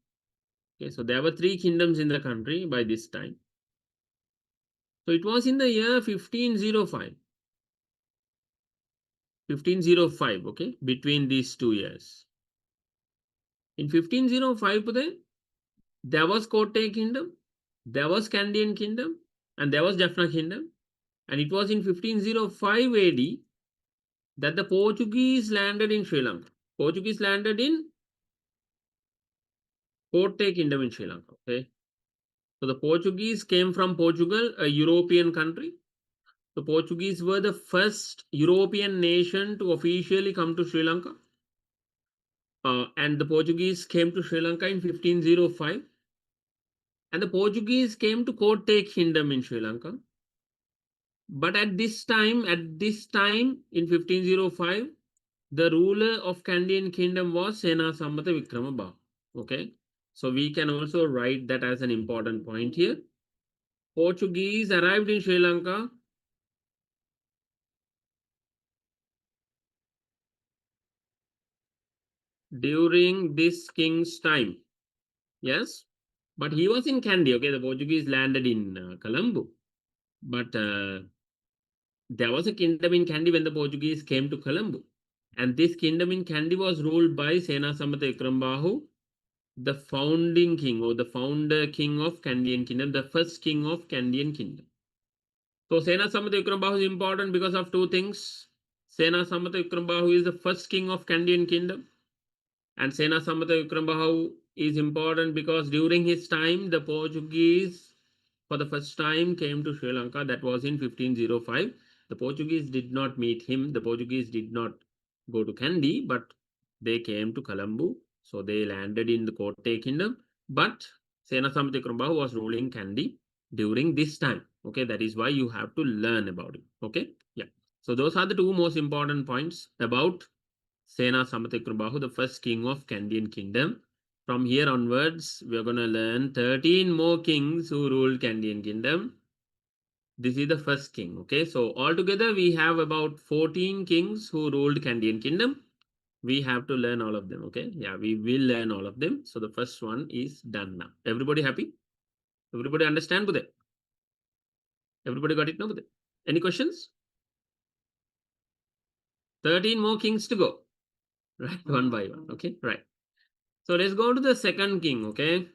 Okay, so there were three kingdoms in the country by this time. So it was in the year 1505. 1505, okay, between these 2 years. In 1505, there was Kotte Kingdom, there was Kandyan Kingdom, and there was Jaffna Kingdom. And it was in 1505 AD that the Portuguese landed in Sri Lanka. Portuguese landed in Kotte Kingdom in Sri Lanka. Okay. So the Portuguese came from Portugal, a European country. The Portuguese were the first European nation to officially come to Sri Lanka. And the Portuguese came to Sri Lanka in 1505. And the Portuguese came to Kotte Kingdom in Sri Lanka. But at this time in 1505, the ruler of Kandyan Kingdom was Sena Sammata Vikramabahu. Okay, so we can also write that as an important point here. Portuguese arrived in Sri Lanka during this king's time. Yes, but he was in Kandy. Okay, the Portuguese landed in Colombo, but there was a kingdom in Kandy when the Portuguese came to Colombo, and this kingdom in Kandy was ruled by Sena Sammata Vikrambahu, the founding king or the founder king of Kandyan Kingdom, the first king of Kandyan Kingdom. So Sena Sammata Vikrambahu is important because of two things. Sena Sammata Vikrambahu is the first king of Kandyan Kingdom. And Sena Sammata Vikrambahu is important because during his time, the Portuguese, for the first time, came to Sri Lanka. That was in 1505. The Portuguese did not meet him. The Portuguese did not go to Kandy, but they came to Colombo. So they landed in the Kotte Kingdom. But Sena Sammata Vikrambahu was ruling Kandy during this time. Okay, that is why you have to learn about it. Okay, yeah. So those are the two most important points about Sena Sammata Vikrambahu, the first king of Kandyan Kingdom. From here onwards, we are going to learn 13 more kings who ruled Kandyan Kingdom. This is the first king. Okay, so altogether we have about 14 kings who ruled Kandyan Kingdom. We have to learn all of them. Okay, yeah, we will learn all of them. So the first one is done now. Everybody happy? Everybody understand Bude? Everybody got it now Bude? Any questions? 13 more kings to go. Right, one by one. Okay, right. So let's go to the second king. Okay,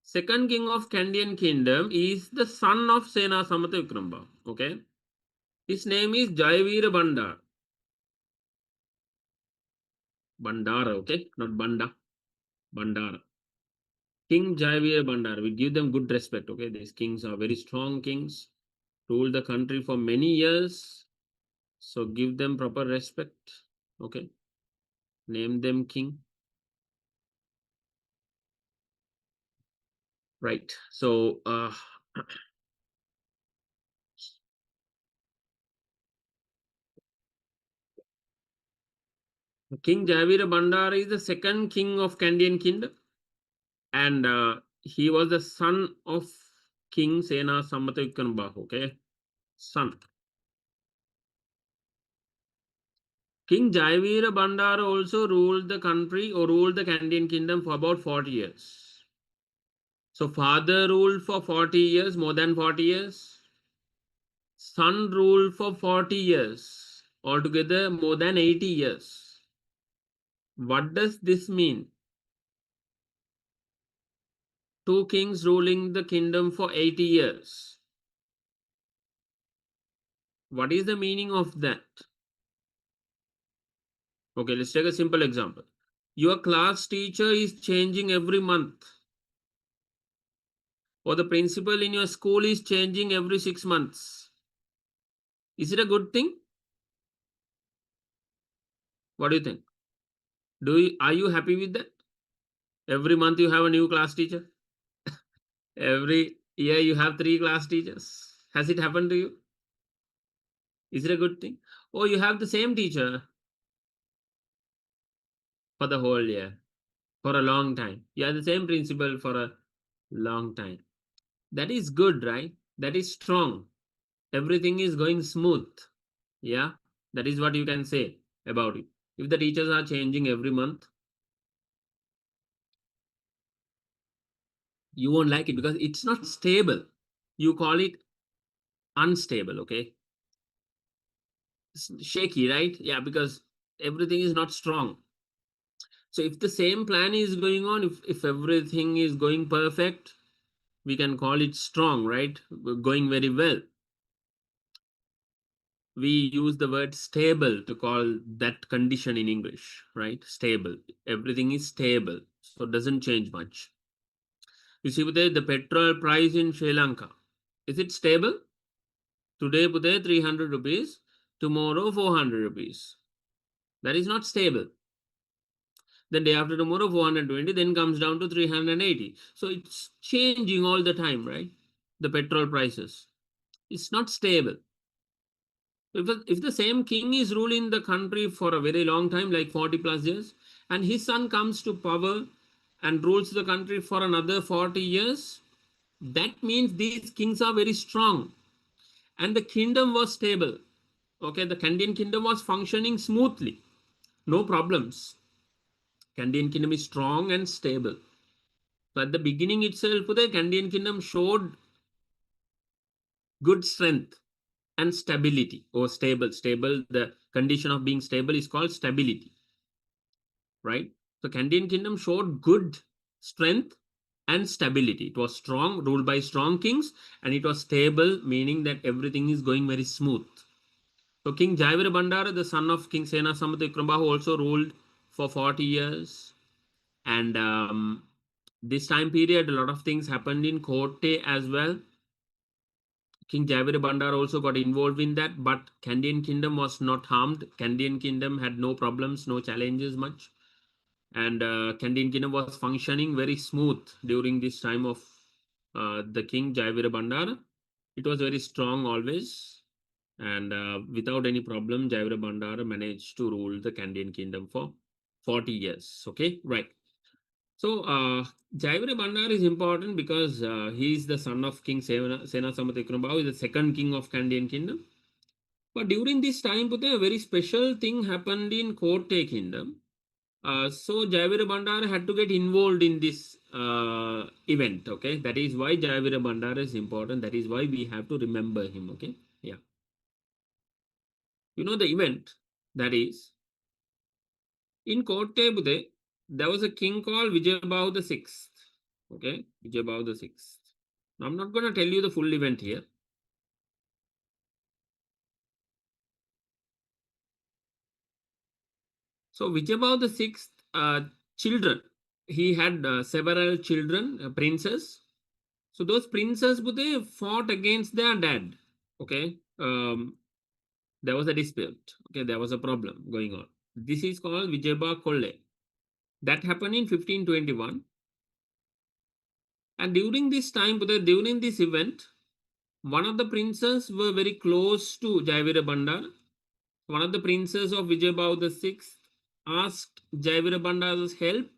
second king of Kandyan Kingdom is the son of Sena Sammata Vikrambahu. Okay, his name is Jayavira Bandar. Bandara, okay, not Banda. Bandara. King Jayavira Bandar. We give them good respect. Okay, these kings are very strong kings, ruled the country for many years. So give them proper respect. Okay, name them king. Right. So King Jayavira Bandar is the second king of Kandyan Kingdom. And he was the son of King Sena Sammata Vikrambahu. Okay, son. King Jayavira Bandara also ruled the country or ruled the Kandyan Kingdom for about 40 years. So father ruled for 40 years, more than 40 years. Son ruled for 40 years. Altogether more than 80 years. What does this mean? Two kings ruling the kingdom for 80 years. What is the meaning of that? Okay, let's take a simple example. Your class teacher is changing every month. Or the principal in your school is changing every 6 months. Is it a good thing? What do you think? Are you happy with that? Every month you have a new class teacher. Every year you have 3 class teachers. Has it happened to you? Is it a good thing? Or you have the same teacher for the whole year, for a long time. You have the same principal for a long time. That is good, right? That is strong. Everything is going smooth. Yeah, that is what you can say about it. If the teachers are changing every month, you won't like it because it's not stable. You call it unstable, okay? Shaky, right? Yeah, because everything is not strong. So if the same plan is going on, if everything is going perfect, we can call it strong, right? Going very well. We use the word stable to call that condition in English, right? Stable. Everything is stable, so it doesn't change much. You see, the petrol price in Sri Lanka, is it stable? Today, 300 rupees, tomorrow 400 rupees. That is not stable. The day after tomorrow 420, then comes down to 380. So it's changing all the time, right? The petrol prices. It's not stable. If the same king is ruling the country for a very long time, like 40 plus years, and his son comes to power and rules the country for another 40 years, that means these kings are very strong. And the kingdom was stable. Okay, the Kandyan Kingdom was functioning smoothly. No problems. Kandyan Kingdom is strong and stable. So at the beginning itself, the Kandyan Kingdom showed good strength and stability, or stable. Stable, the condition of being stable is called stability, right? So Kandyan Kingdom showed good strength and stability. It was strong, ruled by strong kings, and it was stable, meaning that everything is going very smooth. So King Jayavira Bandara, the son of King Sena Samuddra Vikramabahu, also ruled for 40 years. And this time period, a lot of things happened in Kotte as well. King Jayavira Bandara also got involved in that, but Kandyan Kingdom was not harmed. Kandyan Kingdom had no problems, no challenges much. And Kandyan Kingdom was functioning very smooth during this time of the King Jayavira Bandara. It was very strong always. And without any problem, Jayavira Bandara managed to rule the Kandyan Kingdom for 40 years. Okay, right. So, Jayavira Bandar is important because he is the son of King Sena Samuddra Vikramabahu, is the second king of Kandyan Kingdom. But during this time, a very special thing happened in Kotte Kingdom. So, Jayavira Bandar had to get involved in this event. Okay, that is why Jayavira Bandar is important. That is why we have to remember him. Okay, yeah. You know the event, that is in Kotte Bude, there was a king called Vijayabahu the Sixth. Okay, Vijayabahu the Sixth. Now, I'm not going to tell you the full event here. So Vijayabahu the Sixth, children. He had several children, princes. So those princes, they fought against their dad. Okay, there was a dispute. Okay, there was a problem going on. This is called Vijayabahu Kolle. That happened in 1521. And during this time, during this event, one of the princes were very close to Jayavira Bandar. One of the princes of Vijayabahu the Sixth asked Jayavira Bandar's help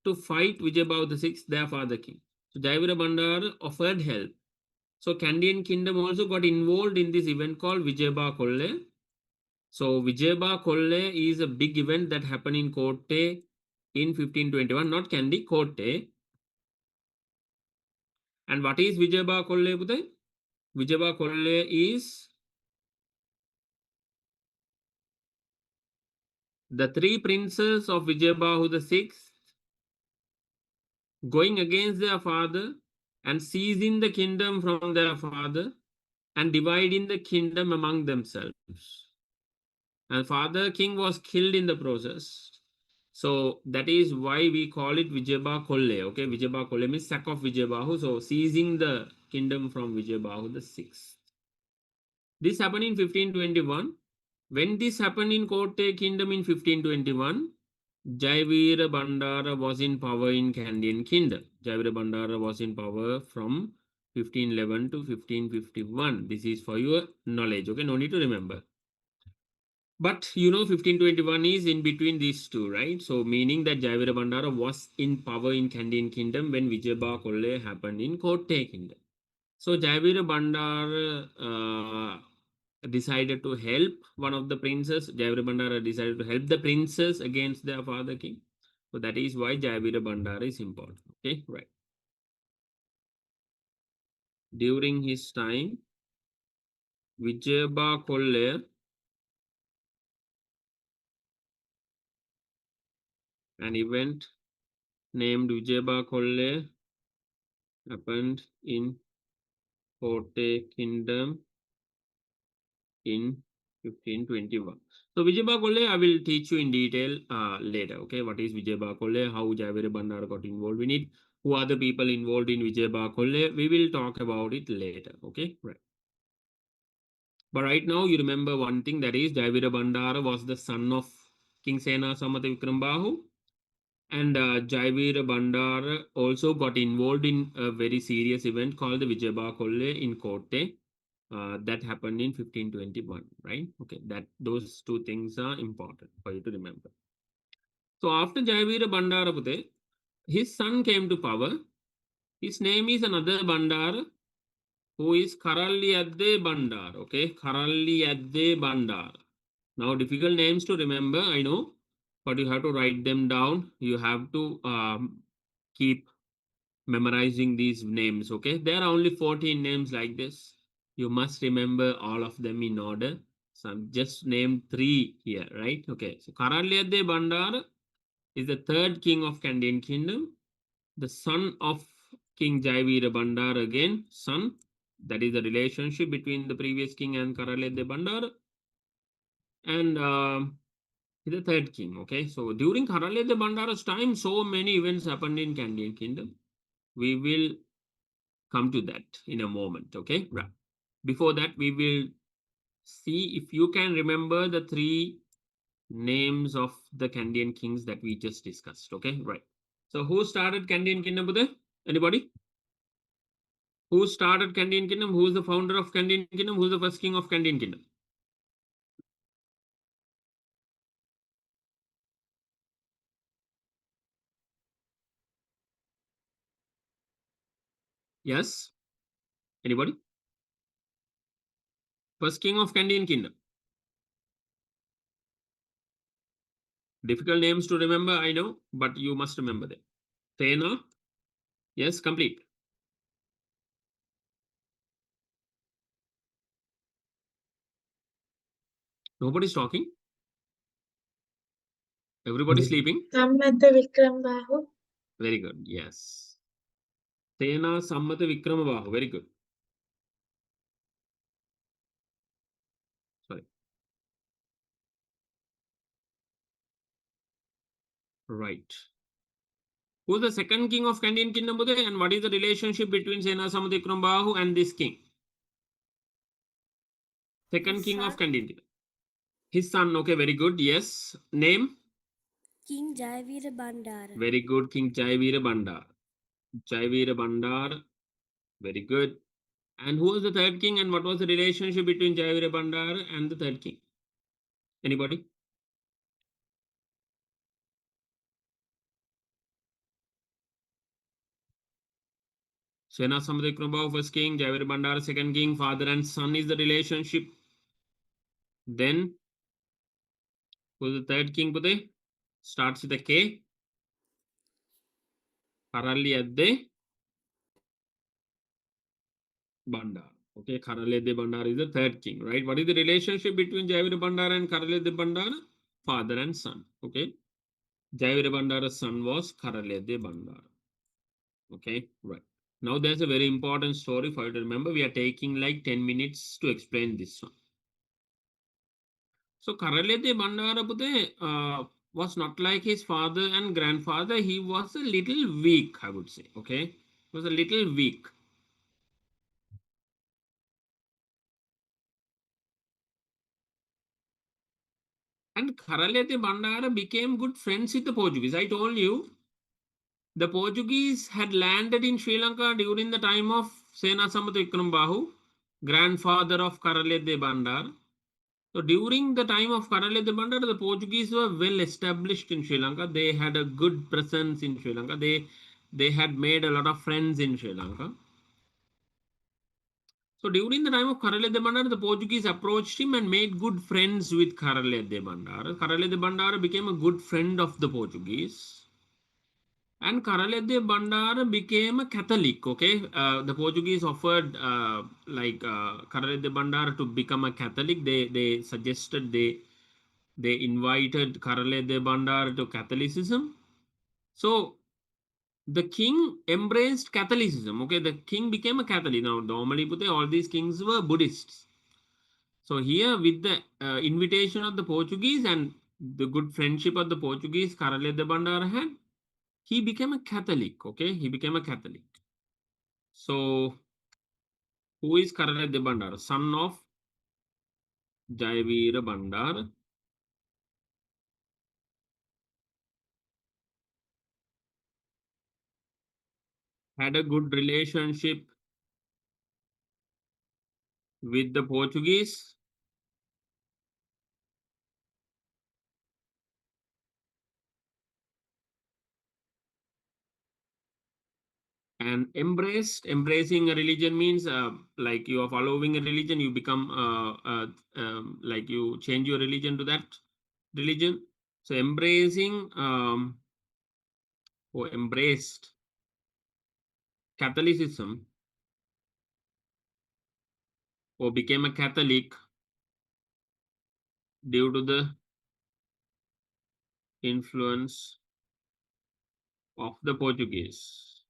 to fight Vijayabahu the Sixth, their father king. So Jayavira Bandar offered help. So Kandyan Kingdom also got involved in this event called Vijayabahu Kolle. So Vijayabahu Kolle is a big event that happened in Kotte in 1521, not Kandy, Kotte. And what is Vijayabahu Kolle, Buddha? Vijayabahu Kolle is the three princes of Vijayabahu the Sixth going against their father and seizing the kingdom from their father and dividing the kingdom among themselves. And father king was killed in the process. So that is why we call it Vijayabahu Kolle. Okay, Vijayabahu Kolle means sack of Vijayabahu. So seizing the kingdom from Vijayabahu the Sixth. This happened in 1521. When this happened in Kotte Kingdom in 1521, Jaivira Bandara was in power in Kandyan Kingdom. Jaivira Bandara was in power from 1511 to 1551. This is for your knowledge. Okay, no need to remember. But you know 1521 is in between these two, right? So meaning that Jaivira Bandara was in power in Kandyan Kingdom when Vijayabha Kolle happened in Kotte Kingdom. So Jaivira Bandara decided to help one of the princes. Jaivira Bandara decided to help the princes against their father king. So that is why Jaivira Bandara is important. Okay, right. During his time, Vijayabha Kolle, an event named Vijayabha Kolle happened in Kotte Kingdom in 1521. So Vijayabha Kolle, I will teach you in detail later. Okay, what is Vijayabha Kolle? How Jaivira Bandara got involved in it? Who are the people involved in Vijayabha Kolle? We will talk about it later. Okay, right. But right now, you remember one thing, that is Jaivira Bandara was the son of King Sena Samata Vikrambahu. And Jaivira Bandara also got involved in a very serious event called the Vijayabha Kolle in Kotte. That happened in 1521, right? Okay, that those two things are important for you to remember. So after Jaivira Bandarapute, his son came to power. His name is another Bandar, who is Karaliyadde Bandar. Okay, Karaliyadde Bandar. Now difficult names to remember, I know, but you have to write them down. You have to keep memorizing these names. Okay, there are only 14 names like this. You must remember all of them in order. So I'm just named 3 here, right? Okay, so Karalyadde Bandar is the third king of Kandyan Kingdom, the son of King Jaivira Bandar, again son. That is the relationship between the previous king and Karalyadde Bandar. And the third king. Okay, so during Karalyadde Bandara's time, so many events happened in Kandyan Kingdom. We will come to that in a moment. Okay, right. Before that, we will see if you can remember the 3 names of the Kandyan kings that we just discussed. Okay, right. So who started Kandyan Kingdom? Anybody? Who started Kandyan Kingdom? Who is the founder of Kandyan Kingdom? Who is the first king of Kandyan Kingdom? Yes. Anybody? First king of Kandyan Kingdom. Difficult names to remember, I know, but you must remember them. Tena. Yes, complete. Nobody's talking. Everybody's sleeping. Sammata Vikrambahu. Very good. Yes. Tena Sammata Vikramabahu. Very good. Sorry. Right. Who's the second king of Kandyan Kingdom? And what is the relationship between Sena Sammata Vikramabahu and this king? Second king of Kandyan Kingdom. His son. Okay, very good. Yes. Name? King Jaivira Bandara. Very good. King Jaivira Bandar. Jaivira Bandar. Very good. And who was the third king, and what was the relationship between Jaivira Bandar and the third king? Anybody? Sena Sammata Vikramabahu, first king. Jaivira Bandar, second king. Father and son is the relationship. Then who's the third king? Starts with a K. Karaliyadde Bandar. Okay, Karaliyadde Bandar is the third king, right? What is the relationship between Jaivira Bandar and Karaliyadde Bandar? Father and son. Okay. Jaivira Bandar's son was Karaliyadde Bandar. Okay, right. Now there's a very important story for you to remember. We are taking like 10 minutes to explain this one. So Karalete Bandarapute was not like his father and grandfather. He was a little weak, I would say. Okay, he was a little weak. And Karalete Bandara became good friends with the Portuguese. I told you, the Portuguese had landed in Sri Lanka during the time of Senasamata Vikrambahu, grandfather of Karalete Bandar. So during the time of Karalete Bandar, the Portuguese were well established in Sri Lanka. They had a good presence in Sri Lanka. They had made a lot of friends in Sri Lanka. So during the time of Karalede Bandar, the Portuguese approached him and made good friends with Karalede Bandar. Karalede Bandar became a good friend of the Portuguese. And Karalede Bandar became a Catholic. Okay, the Portuguese offered Karalede Bandar to become a Catholic. They suggested they invited Karalede Bandar to Catholicism. So the king embraced Catholicism. Okay, the king became a Catholic. Now, normally, all these kings were Buddhists. So here, with the invitation of the Portuguese and the good friendship of the Portuguese, Karalede Bandar had, he became a Catholic. Okay, he became a Catholic. So, who is Karalede Bandar? Son of Jayavira Bandar. Had a good relationship with the Portuguese and embracing a religion means like you are following a religion, you become like you change your religion to that religion. So embracing or embraced Catholicism or became a Catholic due to the influence of the Portuguese.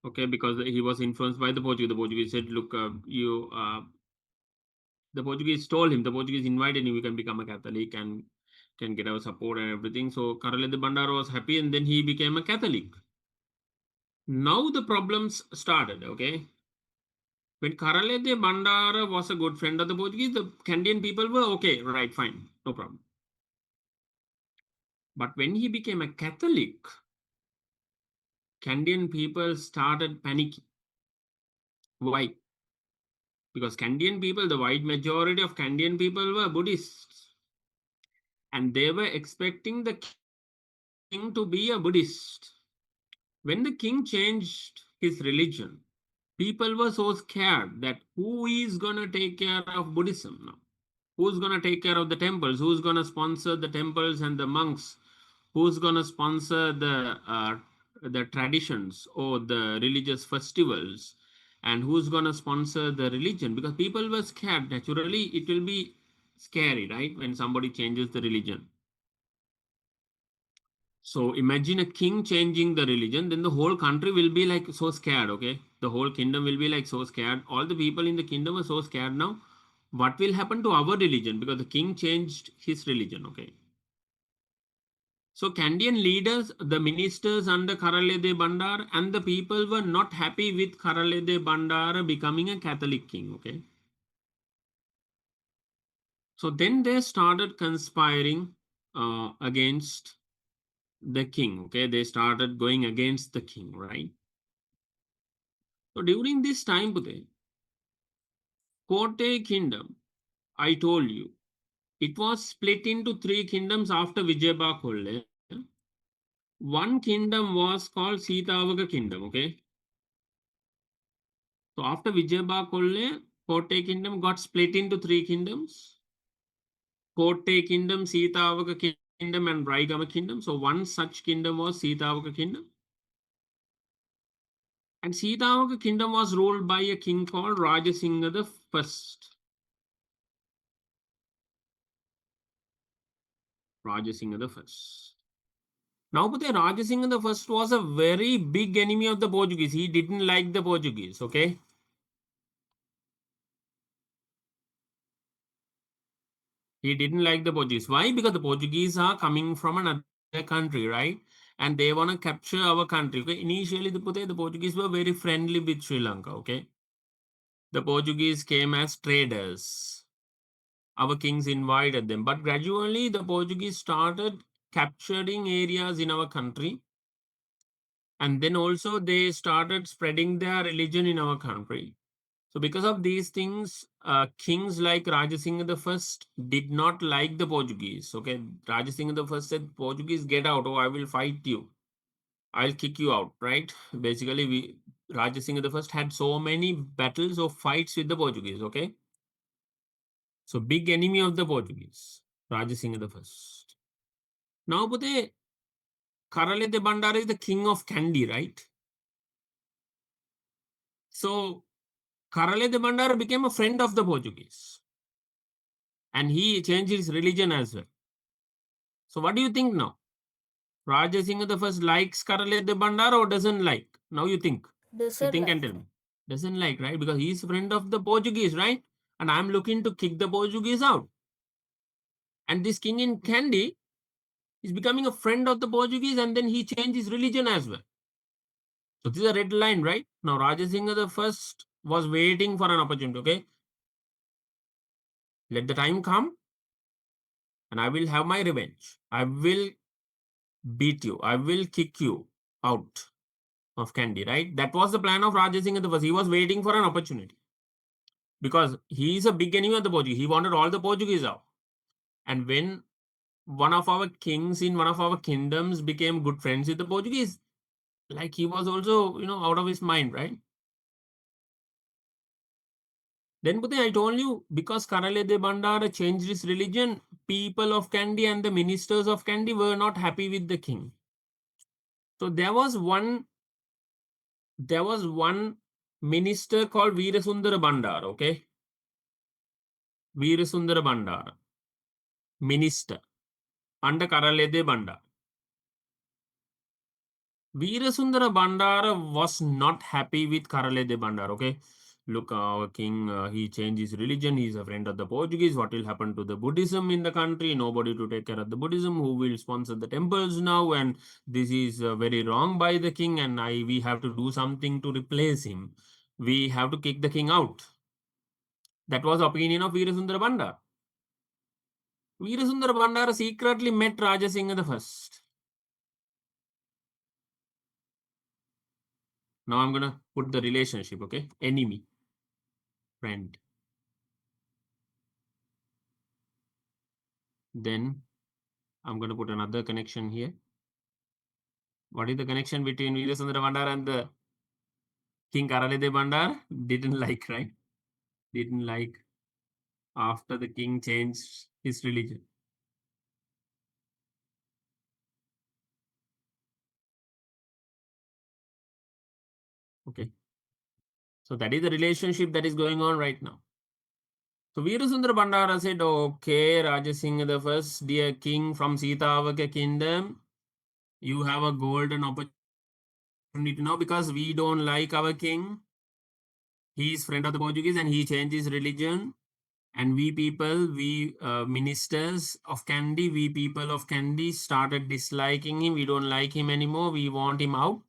Okay, because he was influenced by the Portuguese. The Portuguese said, "Look, the Portuguese told him, the Portuguese invited him, you can become a Catholic and can get our support and everything." So Karalede Bandar was happy and then he became a Catholic. Now the problems started, okay? When Karalede Bandara was a good friend of the Portuguese, the Kandyan people were okay, right, fine, no problem. But when he became a Catholic, Kandyan people started panicking. Why? Because Kandyan people, the wide majority of Kandyan people were Buddhists. And they were expecting the king to be a Buddhist. When the king changed his religion, people were so scared that who is going to take care of Buddhism now? Who's going to take care of the temples? Who's going to sponsor the temples and the monks? Who's going to sponsor the traditions or the religious festivals? And who's going to sponsor the religion? Because people were scared. Naturally, it will be scary, right? When somebody changes the religion. So imagine a king changing the religion, then the whole country will be like so scared, okay? The whole kingdom will be like so scared. All the people in the kingdom are so scared now. What will happen to our religion? Because the king changed his religion, okay? So Kandyan leaders, the ministers under Karalede Bandar and the people were not happy with Karalede Bandar becoming a Catholic king, okay? So then they started conspiring against the king, okay? They started going against the king, right? So during this time, Pute, Kotte kingdom, I told you, it was split into three kingdoms after Vijayaba Kolle. One kingdom was called Sitavaga kingdom, okay? So after Vijayaba Kolle, Kotte kingdom got split into three kingdoms. Kotte kingdom, Sitavaga kingdom and Raigama kingdom. So one such kingdom was Sitavaga kingdom. And Sitavaga kingdom was ruled by a king called Rajasingha the First. Rajasingha the First. Now, Pute, Rajasingha the First was a very big enemy of the Portuguese. He didn't like the Portuguese, okay? He didn't like the Portuguese. Why? Because the Portuguese are coming from another country, right? And they want to capture our country. Okay? Initially, the Portuguese were very friendly with Sri Lanka, okay? The Portuguese came as traders. our kings invited them. But gradually, the Portuguese started capturing areas in our country. And then also, they started spreading their religion in our country. So, because of these things, kings like Rajasingha the First did not like the Portuguese. Okay, Rajasingha the First said, "Portuguese, get out, or I will fight you. I'll kick you out." Right? Basically, Rajasingha the First had so many battles or fights with the Portuguese. Okay, so big enemy of the Portuguese, Rajasingha the First. Now, Pute, Karale de Bandara is the king of Kandy, right? So Karale de Bandara became a friend of the Portuguese, and he changed his religion as well. So what do you think now? Rajasingha the First likes Karale de Bandara or doesn't like? Now you think. You Doesn't think and like. tell me. Doesn't like, right? Because he's friend of the Portuguese, right? And I'm looking to kick the Portuguese out. And this king in Kandy is becoming a friend of the Portuguese, and then he changed his religion as well. So this is a red line, right? Now Rajasingha the First was waiting for an opportunity. Okay, let the time come, and I will have my revenge. I will beat you. I will kick you out of Kandy, right? That was the plan of Rajasingha the First. He was waiting for an opportunity because he is a big enemy of the Portuguese. He wanted all the Portuguese out. And when one of our kings in one of our kingdoms became good friends with the Portuguese, like he was also, out of his mind, right? Then, Pute, I told you, because Karale de Bandara changed his religion, people of Kandy and the ministers of Kandy were not happy with the king. So there was one minister called Veerasundara Bandar, okay? Veerasundara Bandar, minister under Karale de Bandar. Veerasundara Bandara was not happy with Karale de Bandar, okay? Look, our king, he changed his religion. He's a friend of the Portuguese. What will happen to the Buddhism in the country? Nobody to take care of the Buddhism. Who will sponsor the temples now? And this is very wrong by the king. And we have to do something to replace him. We have to kick the king out. That was the opinion of Veerasundara Bandar. Veerasundara Bandar secretly met Rajasingha the First. Now I'm going to put the relationship, okay? Enemy, friend. Then I'm going to put another connection here. What is the connection between Veerasundara Bandar and the King Karale de Bandar? Didn't like, right? Didn't like after the king changed his religion. Okay. So that is the relationship that is going on right now. So Veerasundara Bandara said, okay, Rajasingha the First, dear king from Sitavaka kingdom, you have a golden opportunity now because we don't like our king. He is friend of the Portuguese and he changed his religion. And we people, we ministers of Kandy, we people of Kandy started disliking him. We don't like him anymore. We want him out.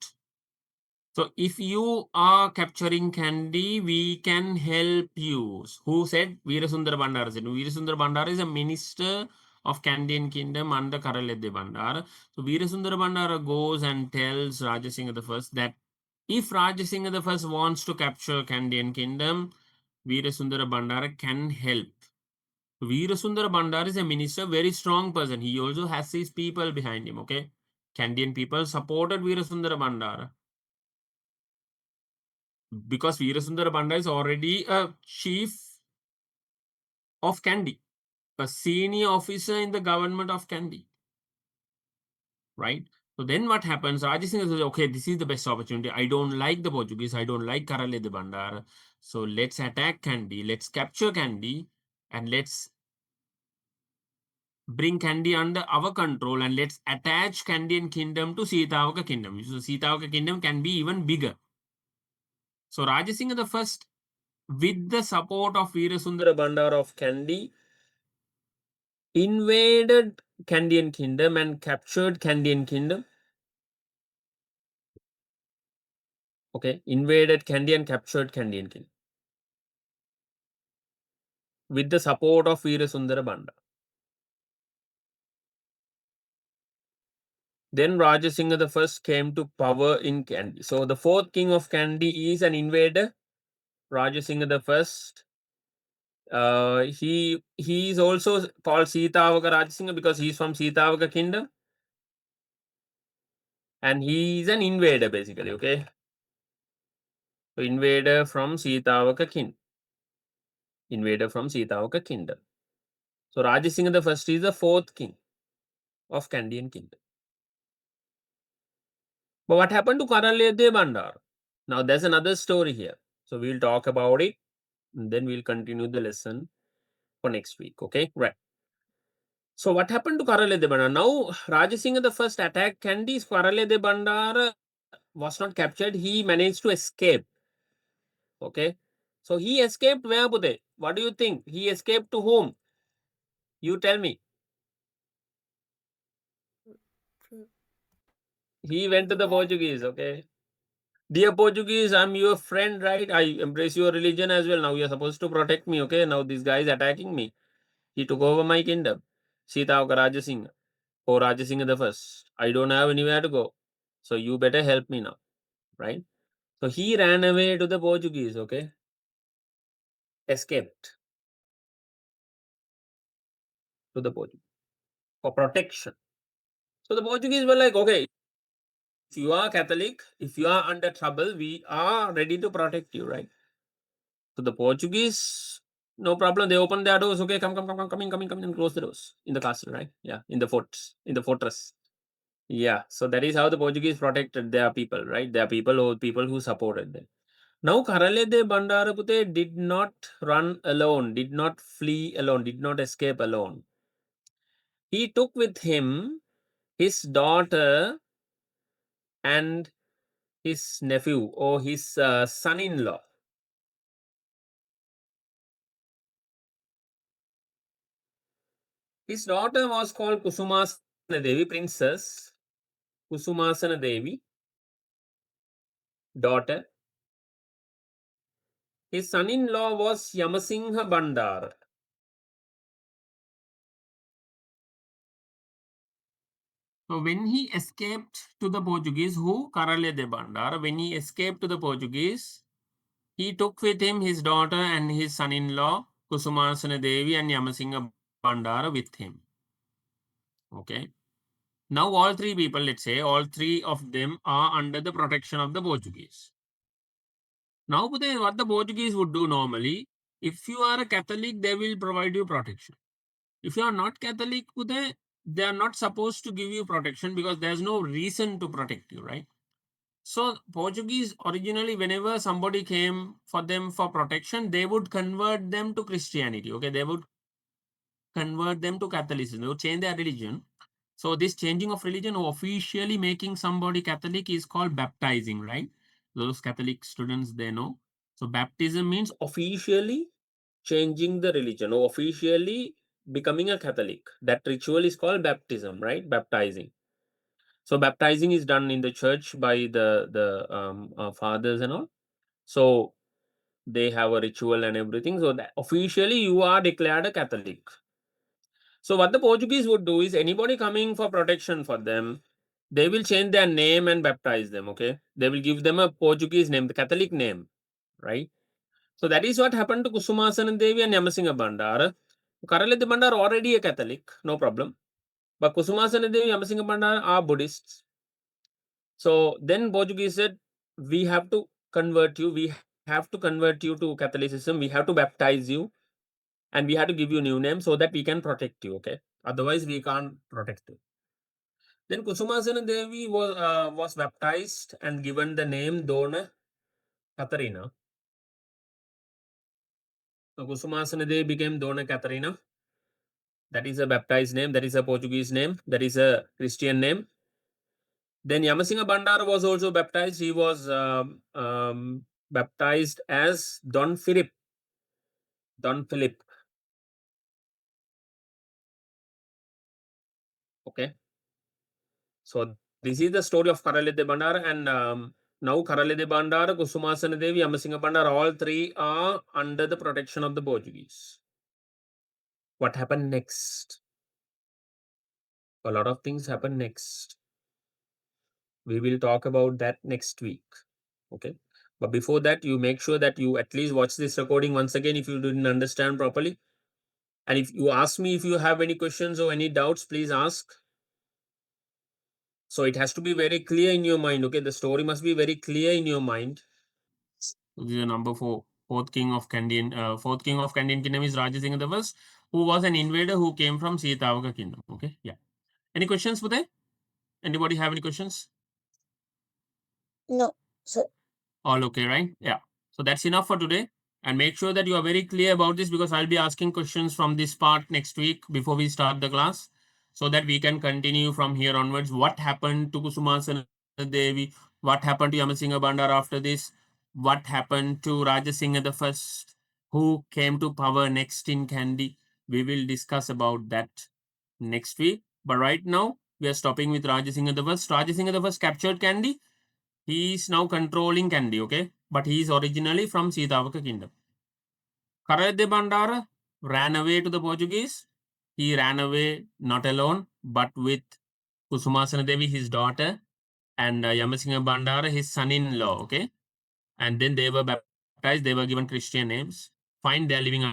So if you are capturing Kandy, we can help you. Who said? Veerasundara Bandara said. Veerasundara Bandara is a minister of Kandyan Kingdom under Karaledde Bandara. So Veerasundara Bandara goes and tells Rajasingha the First that if Rajasingha the First wants to capture Kandyan Kingdom, Veerasundara Bandara can help. Veerasundara Bandar is a minister, very strong person. He also has his people behind him, okay? Kandyan people supported Veerasundara Bandar because Veerasundara Bandar is already a chief of Kandy, a senior officer in the government of Kandy, right? So then what happens? Rajasingha says, okay, this is the best opportunity. I don't like the Portuguese. I don't like Karale de Bandar. So let's attack Kandy. Let's capture Kandy and let's bring Kandy under our control and let's attach Kandyan Kingdom to Sitavaka Kingdom. So Sitavaka Kingdom can be even bigger. So Rajasingha the First, with the support of Veerasundara Bandar of Kandy, invaded Kandyan Kingdom and captured Kandyan Kingdom. Okay, invaded Kandy and captured Kandyan Kingdom. with the support of Veerasundara Banda. Then Rajasingha the first came to power in Kandy. So the fourth king of Kandy is an invader, Rajasingha the first. He is also called Sitavaka Rajasingha because he is from Sitavaka Kingdom, and he is an invader basically. Okay, so invader from Sitavaka Kingdom. Invader from Sitavaka Kingdom. So Rajasingha the first is the fourth king of Kandyan Kingdom. But what happened to Karaledya Bandar? Now there's another story here. So we'll talk about it and then we'll continue the lesson for next week. Okay, right. So what happened to Karaledya Bandar? Now Rajasingha the first attacked Kandy. Karaledya Bandar was not captured. He managed to escape. Okay. So he escaped where, Bude? What do you think? He escaped to whom? You tell me. He went to the Portuguese. Okay. Dear Portuguese, I'm your friend, right? I embrace your religion as well. Now you're supposed to protect me, okay? Now this guy is attacking me. He took over my kingdom. Sitavaka Rajasingha. Oh, Rajasingha the first. I don't have anywhere to go. So you better help me now, right? So he ran away to the Portuguese, okay? Escaped to the Portuguese for protection. So the Portuguese were like, okay, if you are Catholic, if you are under trouble, we are ready to protect you, right? So the Portuguese, no problem. They open their doors. Okay, come, and close the doors in the castle, right? Yeah, in the fortress. Yeah, so that is how the Portuguese protected their people, right? Their people who supported them. Now, Karalede Bandarapute did not run alone, did not flee alone, did not escape alone. He took with him his daughter and his nephew or his son-in-law. His daughter was called Kusumasana Devi, Princess Kusumasana Devi, daughter. His son-in-law was Yamasingha Bandar. So when he escaped to the Portuguese, who? Karale de Bandar, when he escaped to the Portuguese, he took with him his daughter and his son-in-law, Kusumasana Devi and Yamasingha Bandar with him. Okay. Now all three people, let's say, all three of them are under the protection of the Portuguese. Now, what the Portuguese would do normally, if you are a Catholic, they will provide you protection. If you are not Catholic, they are not supposed to give you protection because there's no reason to protect you, right? So Portuguese originally, whenever somebody came for them for protection, they would convert them to Christianity. Okay, they would convert them to Catholicism. They would change their religion. So this changing of religion or officially making somebody Catholic is called baptizing, right? Those Catholic students, they know. So baptism means officially changing the religion or officially becoming a Catholic. That ritual is called baptism, right? Baptizing. So baptizing is done in the church by the fathers and all. So they have a ritual and everything. So that officially you are declared a Catholic. So what the Portuguese would do is anybody coming for protection for them, they will change their name and baptize them. Okay, they will give them a Portuguese name, the Catholic name, right? So that is what happened to Kusumasana Devi and Yamasingha Bandar. Karaledya Bandar already a Catholic, no problem. But Kusumasana Devi, Yamasingha Bandar are Buddhists. So then Portuguese said, we have to convert you. We have to convert you to Catholicism. We have to baptize you. And we have to give you a new name so that we can protect you. Okay. Otherwise, we can't protect you. Then Kusumasana Devi was baptized and given the name Dona Katarina. So Kusumasana Devi became Dona Katarina. That is a baptized name. That is a Portuguese name. That is a Christian name. Then Yamasingha Bandar was also baptized. He was baptized as Don Philip. Don Philip. Okay. So this is the story of Karaledya Bandar, and now Karaledya Bandar, Kusumasana Devi, Yamasingha Bandar, all three are under the protection of the Portuguese. what happened next? A lot of things happen next. We will talk about that next week. Okay. But before that, you make sure that you at least watch this recording once again if you didn't understand properly. And if you ask me if you have any questions or any doubts, please ask. So it has to be very clear in your mind. Okay. The story must be very clear in your mind. This is number 4. Fourth king of Kandyan Kingdom is Rajasingha the First, who was an invader who came from Sitavaka Kingdom. Okay. Yeah. Any questions, Pute? Anybody have any questions? No, sir. All okay, right? Yeah. So that's enough for today. And make sure that you are very clear about this, because I'll be asking questions from this part next week before we start the class, so that we can continue from here onwards. What happened to Kusumasana Devi? What happened to Yamasingha Bandar after this? What happened to Rajasingha the First, who came to power next in Kandy? We will discuss about that next week. But right now, we are stopping with Rajasingha the First. Rajasingha the First captured Kandy. He is now controlling Kandy, okay? But he is originally from Sitavaka Kingdom. Karayadde Bandara ran away to the Portuguese. He ran away not alone, but with Kusumasana Devi, his daughter, and Yamasingha Bandara, his son-in-law, okay? And then they were baptized, they were given Christian names. Fine, they are living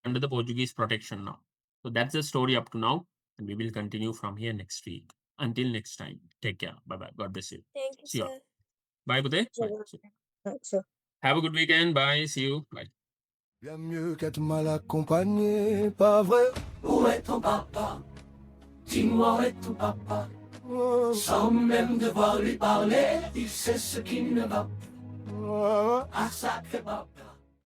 under the Portuguese protection now. So that's the story up to now, and we will continue from here next week. Until next time, take care. Bye-bye. God bless you. Thank you, See you. sir. Bye, Bute. Sir. Bye. See you. Sir. Have a good weekend. Bye. See you. Bye. Bien mieux qu'être mal accompagné, pas vrai? Où est ton papa? Dis-moi où est ton papa? Sans même devoir lui parler, il sait ce qui ne va pas. Ah, sacré papa.